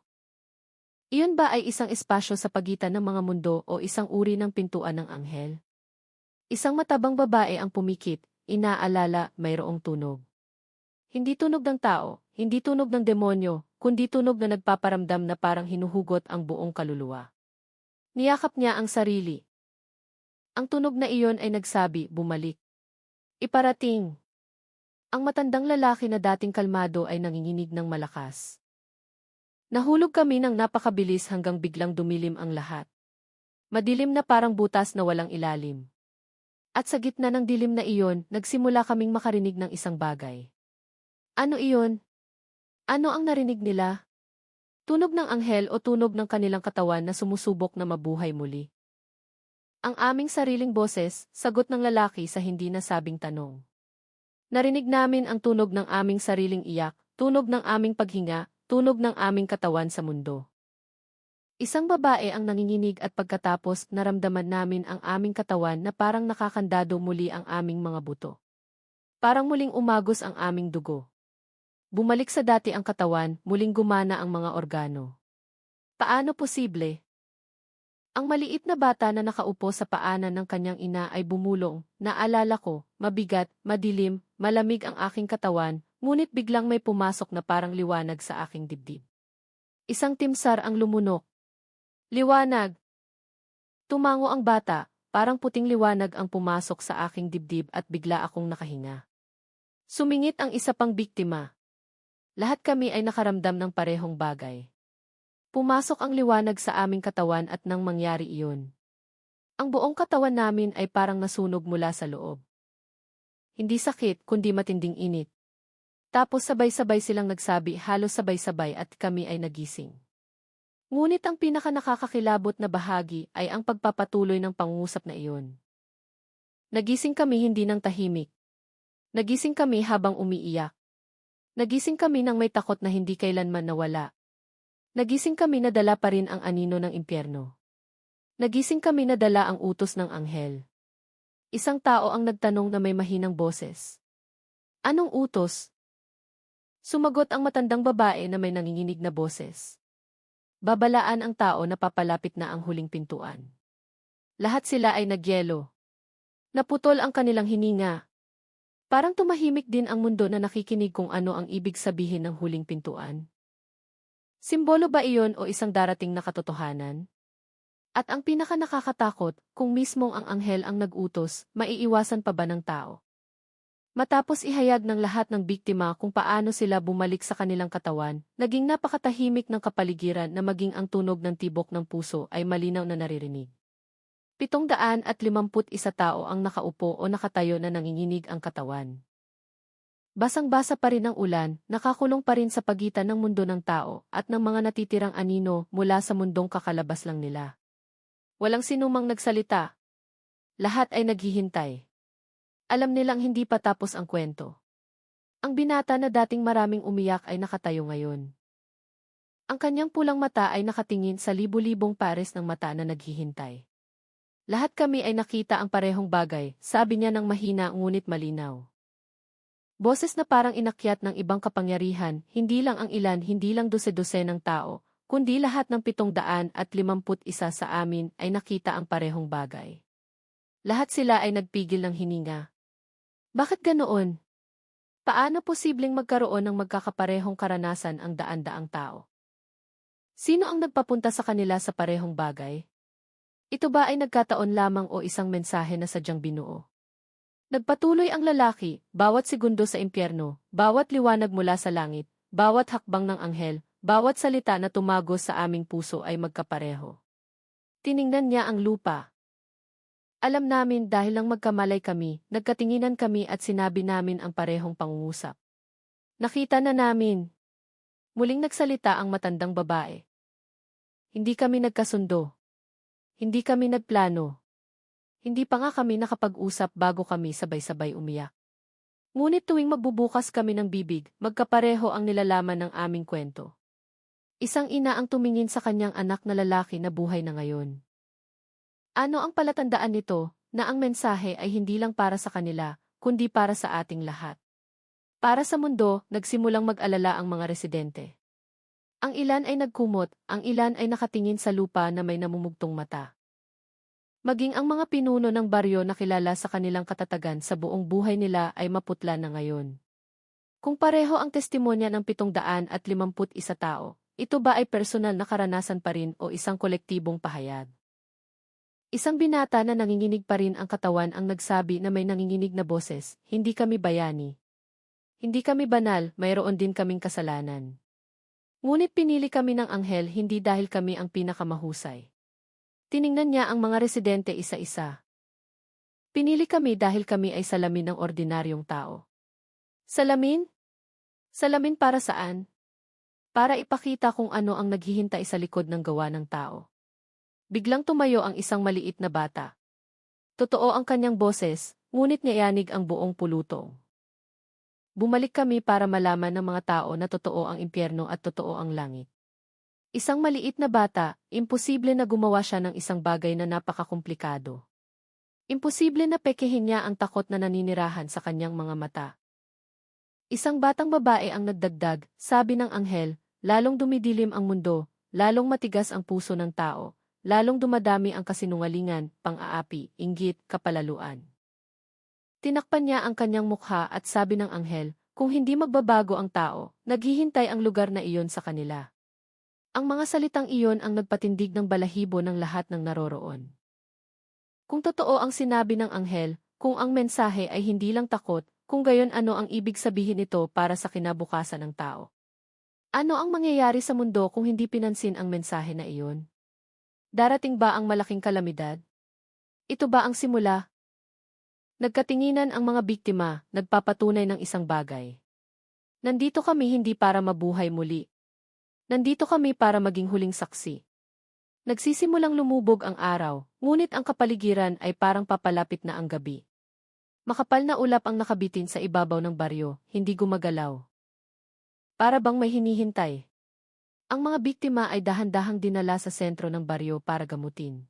Iyon ba ay isang espasyo sa pagitan ng mga mundo o isang uri ng pintuan ng anghel? Isang matabang babae ang pumikit, inaalala, mayroong tunog. Hindi tunog ng tao, hindi tunog ng demonyo, kundi tunog na nagpaparamdam na parang hinuhugot ang buong kaluluwa. Niyakap niya ang sarili. Ang tunog na iyon ay nagsabi, bumalik. Iparating. Ang matandang lalaki na dating kalmado ay nanginginig ng malakas. Nahulog kami ng napakabilis hanggang biglang dumilim ang lahat. Madilim na parang butas na walang ilalim. At sa gitna ng dilim na iyon, nagsimula kaming makarinig ng isang bagay. Ano iyon? Ano ang narinig nila? Tunog ng anghel o tunog ng kanilang katawan na sumusubok na mabuhay muli? Ang aming sariling boses, sagot ng lalaki sa hindi nasabing tanong. Narinig namin ang tunog ng aming sariling iyak, tunog ng aming paghinga, tunog ng aming katawan sa mundo. Isang babae ang nanginginig at pagkatapos naramdaman namin ang aming katawan na parang nakakandado muli ang aming mga buto. Parang muling umagos ang aming dugo. Bumalik sa dati ang katawan, muling gumana ang mga organo. Paano posible? Ang maliit na bata na nakaupo sa paanan ng kanyang ina ay bumulong, naalala ko, mabigat, madilim, malamig ang aking katawan, ngunit biglang may pumasok na parang liwanag sa aking dibdib. Isang timsar ang lumunok. Liwanag! Tumango ang bata, parang puting liwanag ang pumasok sa aking dibdib at bigla akong nakahinga. Sumingit ang isa pang biktima. Lahat kami ay nakaramdam ng parehong bagay. Pumasok ang liwanag sa aming katawan at nang mangyari iyon, ang buong katawan namin ay parang nasunog mula sa loob. Hindi sakit kundi matinding init. Tapos sabay-sabay silang nagsabi, halos sabay-sabay, at kami ay nagising. Ngunit ang pinaka-nakakakilabot na bahagi ay ang pagpapatuloy ng pangungusap na iyon. Nagising kami hindi ng tahimik. Nagising kami habang umiiyak. Nagising kami nang may takot na hindi kailanman nawala. Nagising kami na dala pa rin ang anino ng impyerno. Nagising kami na dala ang utos ng anghel. Isang tao ang nagtanong na may mahinang boses. Anong utos? Sumagot ang matandang babae na may nanginginig na boses. Babalaan ang tao na papalapit na ang huling pintuan. Lahat sila ay nagyelo. Naputol ang kanilang hininga. Parang tumahimik din ang mundo na nakikinig kung ano ang ibig sabihin ng huling pintuan. Simbolo ba iyon o isang darating na katotohanan? At ang pinaka-nakakatakot, kung mismong ang anghel ang nag-utos, maiiwasan pa ba ng tao? Matapos ihayag ng lahat ng biktima kung paano sila bumalik sa kanilang katawan, naging napakatahimik ng kapaligiran na maging ang tunog ng tibok ng puso ay malinaw na naririnig. 751 tao ang nakaupo o nakatayo na nanginginig ang katawan. Basang-basa pa rin ang ulan, nakakulong pa rin sa pagitan ng mundo ng tao at ng mga natitirang anino mula sa mundong kakalabas lang nila. Walang sinumang nagsalita. Lahat ay naghihintay. Alam nilang hindi pa tapos ang kwento. Ang binata na dating maraming umiyak ay nakatayo ngayon. Ang kanyang pulang mata ay nakatingin sa libu-libong pares ng mata na naghihintay. Lahat kami ay nakita ang parehong bagay, sabi niya ng mahina ngunit malinaw. Boses na parang inakyat ng ibang kapangyarihan, hindi lang ang ilan, hindi lang dose-dose ng tao, kundi lahat ng 751 sa amin ay nakita ang parehong bagay. Lahat sila ay nagpigil ng hininga. Bakit ganoon? Paano posibleng magkaroon ng magkakaparehong karanasan ang daan-daang tao? Sino ang nagpapunta sa kanila sa parehong bagay? Ito ba ay nagkataon lamang o isang mensahe na sadyang binuo? Nagpatuloy ang lalaki, bawat segundo sa impyerno, bawat liwanag mula sa langit, bawat hakbang ng anghel, bawat salita na tumagos sa aming puso ay magkapareho. Tiningnan niya ang lupa. Alam namin dahil lang magkamalay kami, nagkatinginan kami at sinabi namin ang parehong pangungusap. Nakita na namin. Muling nagsalita ang matandang babae. Hindi kami nagkasundo. Hindi kami nagplano. Hindi pa nga kami nakapag-usap bago kami sabay-sabay umiyak. Ngunit tuwing magbubukas kami ng bibig, magkapareho ang nilalaman ng aming kwento. Isang ina ang tumingin sa kanyang anak na lalaki na buhay na ngayon. Ano ang palatandaan nito, na ang mensahe ay hindi lang para sa kanila, kundi para sa ating lahat? Para sa mundo, nagsimulang mag-alala ang mga residente. Ang ilan ay nagkumot, ang ilan ay nakatingin sa lupa na may namumugtong mata. Maging ang mga pinuno ng baryo na kilala sa kanilang katatagan sa buong buhay nila ay maputla na ngayon. Kung pareho ang testimonya ng 751 tao, ito ba ay personal na karanasan pa rin o isang kolektibong pahayag? Isang binata na nanginginig pa rin ang katawan ang nagsabi na may nanginginig na boses, hindi kami bayani. Hindi kami banal, mayroon din kaming kasalanan. Ngunit pinili kami ng anghel hindi dahil kami ang pinakamahusay. Tiningnan niya ang mga residente isa-isa. Pinili kami dahil kami ay salamin ng ordinaryong tao. Salamin? Salamin para saan? Para ipakita kung ano ang naghihintay sa likod ng gawa ng tao. Biglang tumayo ang isang maliit na bata. Totoo ang kanyang boses, ngunit niyanig ang buong pulutong. Bumalik kami para malaman ng mga tao na totoo ang impyerno at totoo ang langit. Isang maliit na bata, imposible na gumawa siya ng isang bagay na napakakomplikado. Imposible na pekehin niya ang takot na naninirahan sa kanyang mga mata. Isang batang babae ang nagdagdag, sabi ng anghel, lalong dumidilim ang mundo, lalong matigas ang puso ng tao, lalong dumadami ang kasinungalingan, pang-aapi, inggit, kapalaluan. Tinakpan niya ang kanyang mukha at sabi ng anghel, kung hindi magbabago ang tao, naghihintay ang lugar na iyon sa kanila. Ang mga salitang iyon ang nagpatindig ng balahibo ng lahat ng naroroon. Kung totoo ang sinabi ng anghel, kung ang mensahe ay hindi lang takot, kung gayon ano ang ibig sabihin nito para sa kinabukasan ng tao? Ano ang mangyayari sa mundo kung hindi pinansin ang mensahe na iyon? Darating ba ang malaking kalamidad? Ito ba ang simula? Nagkatinginan ang mga biktima, nagpapatunay ng isang bagay. Nandito kami hindi para mabuhay muli. Nandito kami para maging huling saksi. Nagsisimulang lumubog ang araw, ngunit ang kapaligiran ay parang papalapit na ang gabi. Makapal na ulap ang nakabitin sa ibabaw ng baryo, hindi gumagalaw. Para bang may hinihintay. Ang mga biktima ay dahan-dahang dinala sa sentro ng baryo para gamutin.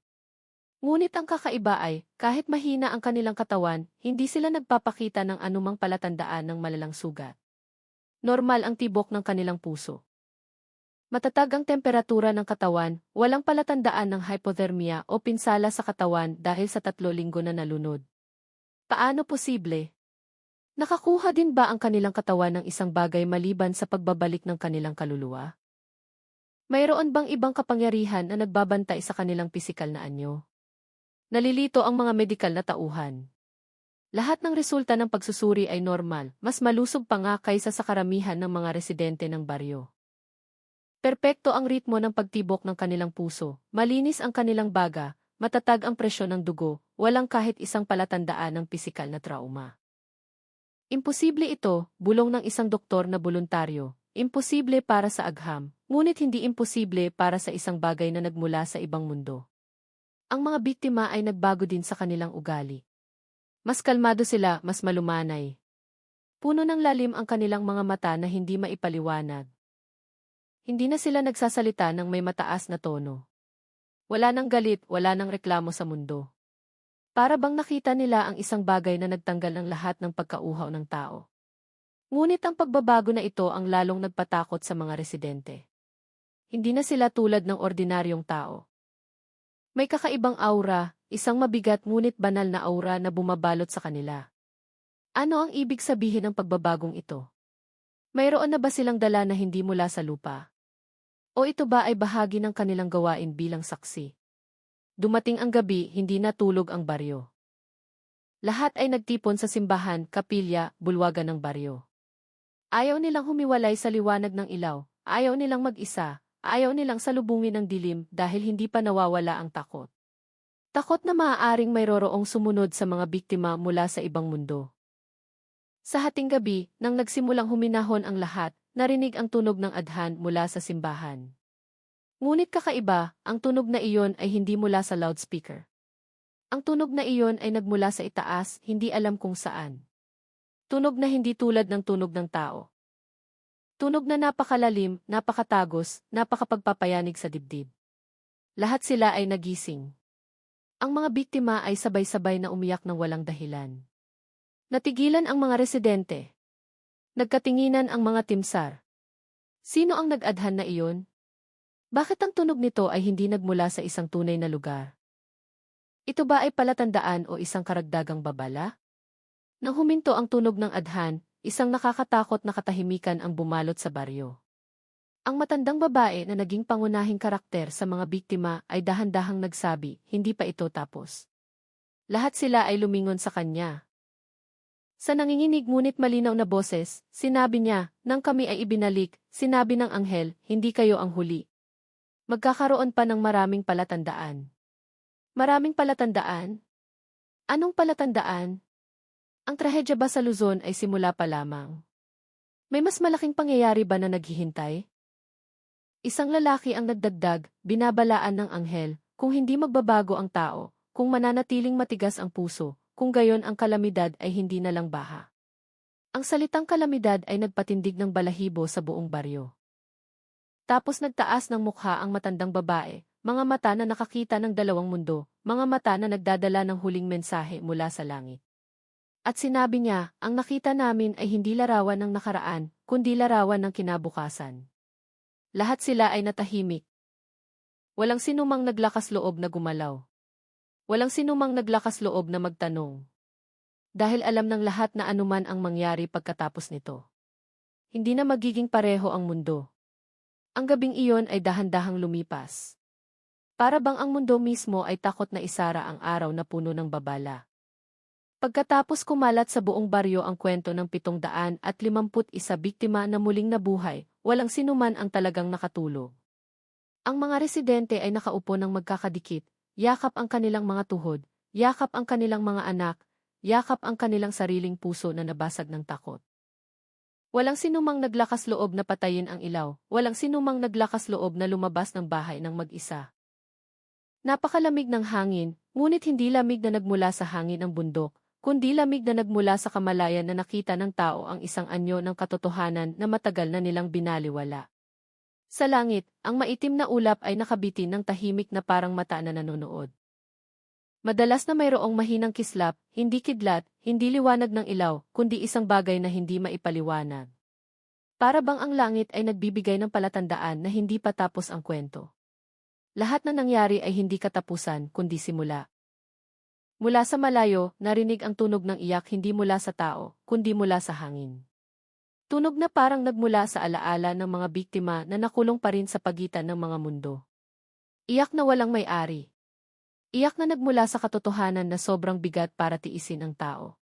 Ngunit ang kakaiba ay, kahit mahina ang kanilang katawan, hindi sila nagpapakita ng anumang palatandaan ng malalang sugat. Normal ang tibok ng kanilang puso. Matatag ang temperatura ng katawan, walang palatandaan ng hypothermia o pinsala sa katawan dahil sa 3 linggo na nalunod. Paano posible? Nakakuha din ba ang kanilang katawan ng isang bagay maliban sa pagbabalik ng kanilang kaluluwa? Mayroon bang ibang kapangyarihan na nagbabantay sa kanilang pisikal na anyo? Nalilito ang mga medikal na tauhan. Lahat ng resulta ng pagsusuri ay normal, mas malusog pa nga kaysa sa karamihan ng mga residente ng baryo. Perpekto ang ritmo ng pagtibok ng kanilang puso, malinis ang kanilang baga, matatag ang presyon ng dugo, walang kahit isang palatandaan ng pisikal na trauma. Imposible ito, bulong ng isang doktor na voluntaryo. Imposible para sa agham, ngunit hindi imposible para sa isang bagay na nagmula sa ibang mundo. Ang mga biktima ay nagbago din sa kanilang ugali. Mas kalmado sila, mas malumanay. Puno ng lalim ang kanilang mga mata na hindi maipaliwanag. Hindi na sila nagsasalita ng may mataas na tono. Wala nang galit, wala nang reklamo sa mundo. Para bang nakita nila ang isang bagay na nagtanggal ng lahat ng pagkauhaw ng tao. Ngunit ang pagbabago na ito ang lalong nagpatakot sa mga residente. Hindi na sila tulad ng ordinaryong tao. May kakaibang aura, isang mabigat ngunit banal na aura na bumabalot sa kanila. Ano ang ibig sabihin ng pagbabagong ito? Mayroon na ba silang dala na hindi mula sa lupa? O ito ba ay bahagi ng kanilang gawain bilang saksi? Dumating ang gabi, hindi natulog ang baryo. Lahat ay nagtipon sa simbahan, kapilya, bulwagan ng baryo. Ayaw nilang humiwalay sa liwanag ng ilaw, ayaw nilang mag-isa, ayaw nilang salubungin ng dilim dahil hindi pa nawawala ang takot. Takot na maaaring mayroong sumunod sa mga biktima mula sa ibang mundo. Sa hating gabi, nang nagsimulang huminahon ang lahat, narinig ang tunog ng adhan mula sa simbahan. Ngunit kakaiba, ang tunog na iyon ay hindi mula sa loudspeaker. Ang tunog na iyon ay nagmula sa itaas, hindi alam kung saan. Tunog na hindi tulad ng tunog ng tao. Tunog na napakalalim, napakatagos, napakapagpapayanig sa dibdib. Lahat sila ay nagising. Ang mga biktima ay sabay-sabay na umiyak ng walang dahilan. Natigilan ang mga residente. Nagkatinginan ang mga timsar. Sino ang nag-adhan na iyon? Bakit ang tunog nito ay hindi nagmula sa isang tunay na lugar? Ito ba ay palatandaan o isang karagdagang babala? Nang huminto ang tunog ng adhan, isang nakakatakot na katahimikan ang bumalot sa baryo. Ang matandang babae na naging pangunahing karakter sa mga biktima ay dahan-dahang nagsabi, hindi pa ito tapos. Lahat sila ay lumingon sa kanya. Sa nanginginig ngunit malinaw na boses, sinabi niya, nang kami ay ibinalik, sinabi ng anghel, hindi kayo ang huli. Magkakaroon pa ng maraming palatandaan. Maraming palatandaan? Anong palatandaan? Ang trahedya ba sa Luzon ay simula pa lamang? May mas malaking pangyayari ba na naghihintay? Isang lalaki ang nagdagdag, binabalaan ng anghel, kung hindi magbabago ang tao, kung mananatiling matigas ang puso, kung gayon ang kalamidad ay hindi na lang baha. Ang salitang kalamidad ay nagpatindig ng balahibo sa buong baryo. Tapos nagtaas ng mukha ang matandang babae, mga mata na nakakita ng dalawang mundo, mga mata na nagdadala ng huling mensahe mula sa langit. At sinabi niya, ang nakita namin ay hindi larawan ng nakaraan, kundi larawan ng kinabukasan. Lahat sila ay natahimik. Walang sinumang naglakas loob na gumalaw. Walang sinumang naglakas loob na magtanong. Dahil alam ng lahat na anuman ang mangyari pagkatapos nito. Hindi na magiging pareho ang mundo. Ang gabing iyon ay dahan-dahang lumipas. Para bang ang mundo mismo ay takot na isara ang araw na puno ng babala. Pagkatapos kumalat sa buong baryo ang kwento ng 751 biktima na muling nabuhay, walang sinuman ang talagang nakatulog. Ang mga residente ay nakaupo ng magkakadikit, yakap ang kanilang mga tuhod, yakap ang kanilang mga anak, yakap ang kanilang sariling puso na nabasag ng takot. Walang sinumang naglakas loob na patayin ang ilaw, walang sinumang naglakas loob na lumabas ng bahay ng mag-isa. Napakalamig ng hangin, ngunit hindi lamig na nagmula sa hangin ang bundok, kundi lamig na nagmula sa kamalayan na nakita ng tao ang isang anyo ng katotohanan na matagal na nilang binaliwala. Sa langit, ang maitim na ulap ay nakabitin ng tahimik na parang mata na nanonood. Madalas na mayroong mahinang kislap, hindi kidlat, hindi liwanag ng ilaw, kundi isang bagay na hindi maipaliwanag. Para bang ang langit ay nagbibigay ng palatandaan na hindi pa tapos ang kwento. Lahat na nangyari ay hindi katapusan, kundi simula. Mula sa malayo, narinig ang tunog ng iyak hindi mula sa tao, kundi mula sa hangin. Tunog na parang nagmula sa alaala ng mga biktima na nakulong pa rin sa pagitan ng mga mundo. Iyak na walang may-ari. Iyak na nagmula sa katotohanan na sobrang bigat para tiisin ang tao.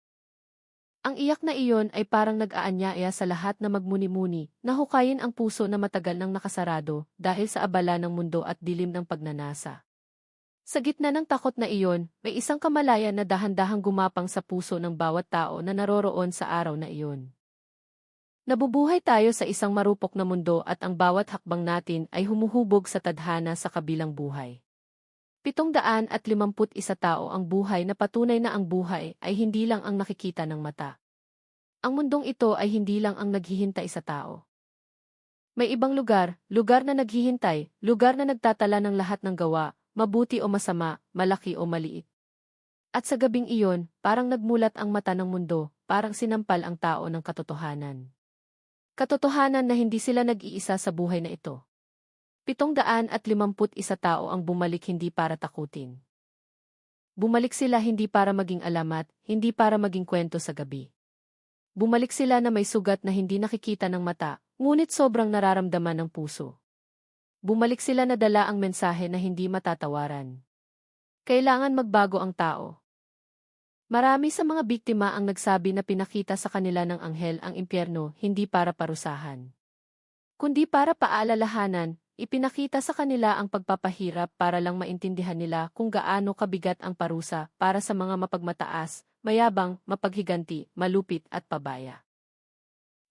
Ang iyak na iyon ay parang nag-aanyaya sa lahat na magmuni-muni, na hukayin ang puso na matagal nang nakasarado dahil sa abala ng mundo at dilim ng pagnanasa. Sa gitna ng takot na iyon, may isang kamalayan na dahan-dahang gumapang sa puso ng bawat tao na naroroon sa araw na iyon. Nabubuhay tayo sa isang marupok na mundo at ang bawat hakbang natin ay humuhubog sa tadhana sa kabilang buhay. 751 tao ang buhay na patunay na ang buhay ay hindi lang ang nakikita ng mata. Ang mundong ito ay hindi lang ang naghihintay sa tao. May ibang lugar na naghihintay, lugar na nagtatala ng lahat ng gawa, mabuti o masama, malaki o maliit. At sa gabing iyon, parang nagmulat ang mata ng mundo, parang sinampal ang tao ng katotohanan. Katotohanan na hindi sila nag-iisa sa buhay na ito. 751 tao ang bumalik hindi para takutin. Bumalik sila hindi para maging alamat, hindi para maging kwento sa gabi. Bumalik sila na may sugat na hindi nakikita ng mata, ngunit sobrang nararamdaman ng puso. Bumalik sila na dala ang mensahe na hindi matatawaran. Kailangan magbago ang tao. Marami sa mga biktima ang nagsabi na pinakita sa kanila ng anghel ang impyerno hindi para parusahan, kundi para paalalahanan. Ipinakita sa kanila ang pagpapahirap para lang maintindihan nila kung gaano kabigat ang parusa para sa mga mapagmataas, mayabang, mapaghiganti, malupit at pabaya.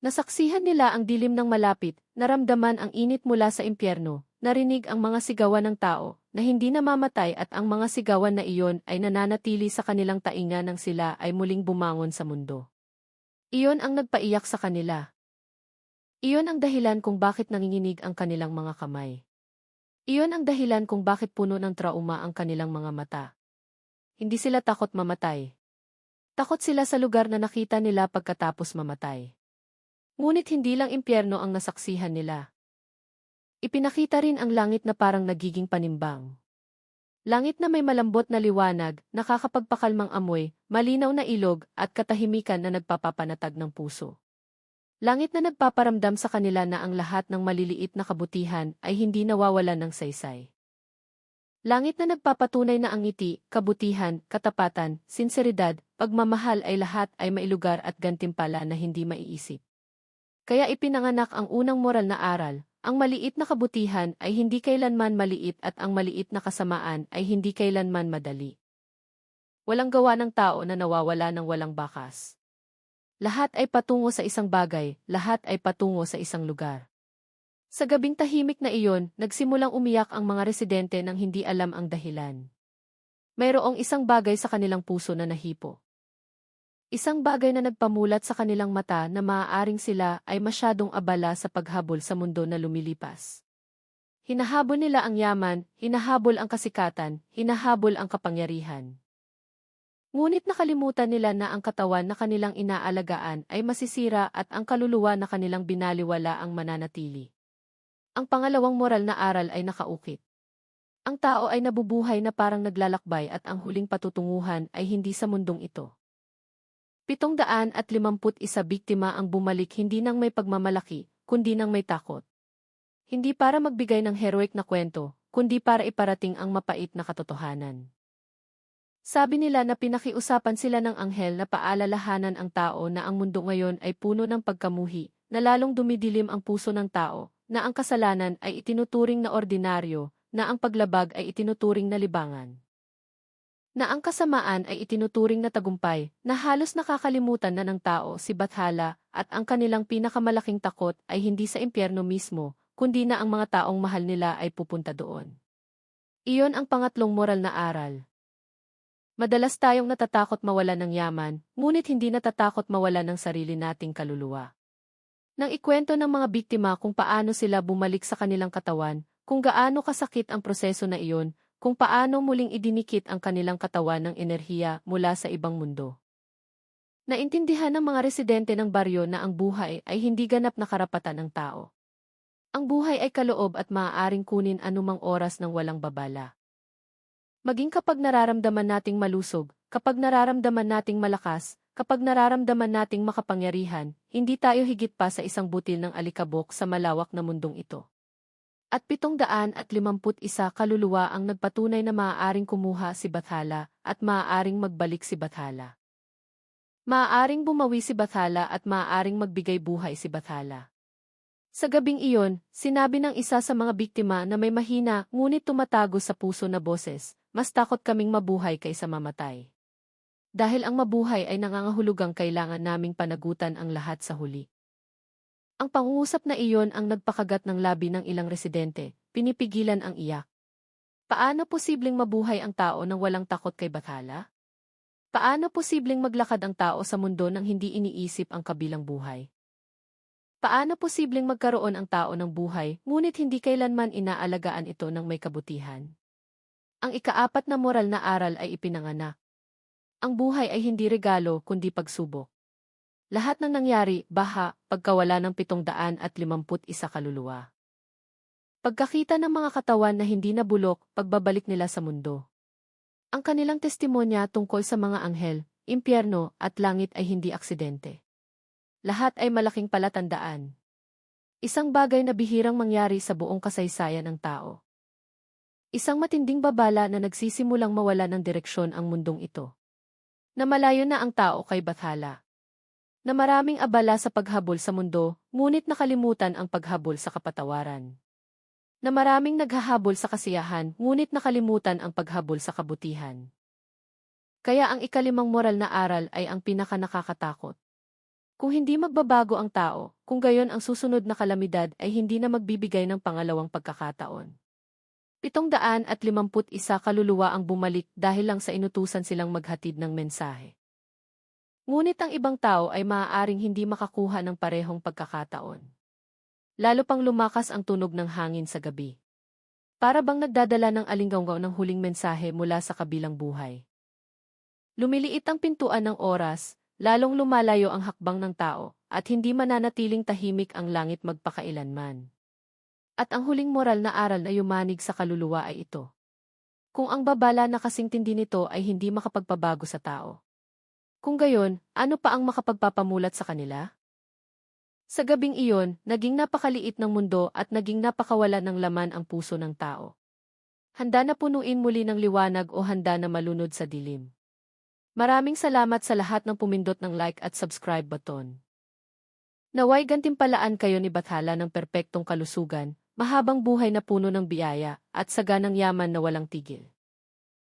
Nasaksihan nila ang dilim ng malapit, naramdaman ang init mula sa impyerno, narinig ang mga sigawan ng tao na hindi namamatay at ang mga sigawan na iyon ay nananatili sa kanilang tainga nang sila ay muling bumangon sa mundo. Iyon ang nagpaiyak sa kanila. Iyon ang dahilan kung bakit nanginginig ang kanilang mga kamay. Iyon ang dahilan kung bakit puno ng trauma ang kanilang mga mata. Hindi sila takot mamatay. Takot sila sa lugar na nakita nila pagkatapos mamatay. Ngunit hindi lang impyerno ang nasaksihan nila. Ipinakita rin ang langit na parang nagiging panimbang. Langit na may malambot na liwanag, nakakapagpakalmang amoy, malinaw na ilog at katahimikan na nagpapapanatag ng puso. Langit na nagpaparamdam sa kanila na ang lahat ng maliliit na kabutihan ay hindi nawawalan ng saysay. Langit na nagpapatunay na ang ngiti, kabutihan, katapatan, sinseridad, pagmamahal ay lahat ay mailugar at gantimpala na hindi maiisip. Kaya ipinanganak ang unang moral na aral, ang maliit na kabutihan ay hindi kailanman maliit at ang maliit na kasamaan ay hindi kailanman madali. Walang gawa ng tao na nawawala ng walang bakas. Lahat ay patungo sa isang bagay, lahat ay patungo sa isang lugar. Sa gabing tahimik na iyon, nagsimulang umiyak ang mga residente nang hindi alam ang dahilan. Mayroong isang bagay sa kanilang puso na nahipo. Isang bagay na nagpamulat sa kanilang mata na maaaring sila ay masyadong abala sa paghabol sa mundo na lumilipas. Hinahabol nila ang yaman, hinahabol ang kasikatan, hinahabol ang kapangyarihan. Ngunit nakalimutan nila na ang katawan na kanilang inaalagaan ay masisira at ang kaluluwa na kanilang binaliwala ang mananatili. Ang pangalawang moral na aral ay nakaukit. Ang tao ay nabubuhay na parang naglalakbay at ang huling patutunguhan ay hindi sa mundong ito. 751 biktima ang bumalik hindi nang may pagmamalaki, kundi nang may takot. Hindi para magbigay ng heroic na kwento, kundi para iparating ang mapait na katotohanan. Sabi nila na pinakiusapan sila ng anghel na paalalahanan ang tao na ang mundo ngayon ay puno ng pagkamuhi, na lalong dumidilim ang puso ng tao, na ang kasalanan ay itinuturing na ordinaryo, na ang paglabag ay itinuturing na libangan, na ang kasamaan ay itinuturing na tagumpay, na halos nakakalimutan na ng tao si Bathala, at ang kanilang pinakamalaking takot ay hindi sa impyerno mismo, kundi na ang mga taong mahal nila ay pupunta doon. Iyon ang pangatlong moral na aral. Madalas tayong natatakot mawalan ng yaman, ngunit hindi natatakot mawalan ng sarili nating kaluluwa. Nang ikwento ng mga biktima kung paano sila bumalik sa kanilang katawan, kung gaano kasakit ang proseso na iyon, kung paano muling idinikit ang kanilang katawan ng enerhiya mula sa ibang mundo. Naintindihan ng mga residente ng baryo na ang buhay ay hindi ganap na karapatan ng tao. Ang buhay ay kaloob at maaaring kunin anumang oras ng walang babala. Maging kapag nararamdaman nating malusog, kapag nararamdaman nating malakas, kapag nararamdaman nating makapangyarihan, hindi tayo higit pa sa isang butil ng alikabok sa malawak na mundong ito. At 751 kaluluwa ang nagpatunay na maaaring kumuha si Bathala at maaaring magbalik si Bathala. Maaaring bumawi si Bathala at maaaring magbigay buhay si Bathala. Sa gabing iyon, sinabi ng isa sa mga biktima na may mahina ngunit tumatago sa puso na boses, mas takot kaming mabuhay kaysa mamatay. Dahil ang mabuhay ay nangangahulugang kailangan naming panagutan ang lahat sa huli. Ang pangungusap na iyon ang nagpakagat ng labi ng ilang residente, pinipigilan ang iyak. Paano posibleng mabuhay ang tao nang walang takot kay Bathala? Paano posibleng maglakad ang tao sa mundo nang hindi iniisip ang kabilang buhay? Paano posibleng magkaroon ang tao ng buhay, ngunit hindi kailanman inaalagaan ito ng may kabutihan? Ang ikaapat na moral na aral ay ipinanganak. Ang buhay ay hindi regalo kundi pagsubok. Lahat ng nangyari, baha, pagkawala ng 751 kaluluwa. Pagkakita ng mga katawan na hindi nabulok, pagbabalik nila sa mundo. Ang kanilang testimonya tungkol sa mga anghel, impyerno at langit ay hindi aksidente. Lahat ay malaking palatandaan. Isang bagay na bihirang mangyari sa buong kasaysayan ng tao. Isang matinding babala na nagsisimulang mawala ng direksyon ang mundong ito. Na malayo na ang tao kay Bathala. Na maraming abala sa paghabol sa mundo, ngunit nakalimutan ang paghabol sa kapatawaran. Na maraming naghahabol sa kasiyahan, ngunit nakalimutan ang paghabol sa kabutihan. Kaya ang ikalimang moral na aral ay ang pinaka-nakakatakot. Kung hindi magbabago ang tao, kung gayon ang susunod na kalamidad ay hindi na magbibigay ng pangalawang pagkakataon. 751 kaluluwa ang bumalik dahil lang sa inutusan silang maghatid ng mensahe. Ngunit ang ibang tao ay maaaring hindi makakuha ng parehong pagkakataon. Lalo pang lumakas ang tunog ng hangin sa gabi. Para bang nagdadala ng alinggaw ng huling mensahe mula sa kabilang buhay. Lumiliit ang pintuan ng oras, lalong lumalayo ang hakbang ng tao, at hindi mananatiling tahimik ang langit magpakailanman. At ang huling moral na aral na yumanig sa kaluluwa ay ito. Kung ang babala na kasingtindi nito ay hindi makapagpabago sa tao. Kung gayon, ano pa ang makapagpapamulat sa kanila? Sa gabing iyon, naging napakaliit ng mundo at naging napakawala ng laman ang puso ng tao. Handa na punuin muli ng liwanag o handa na malunod sa dilim. Maraming salamat sa lahat ng pumindot ng like at subscribe button. Naway gantimpalaan kayo ni Bathala ng perpektong kalusugan, mahabang buhay na puno ng biyaya, at saganang yaman na walang tigil.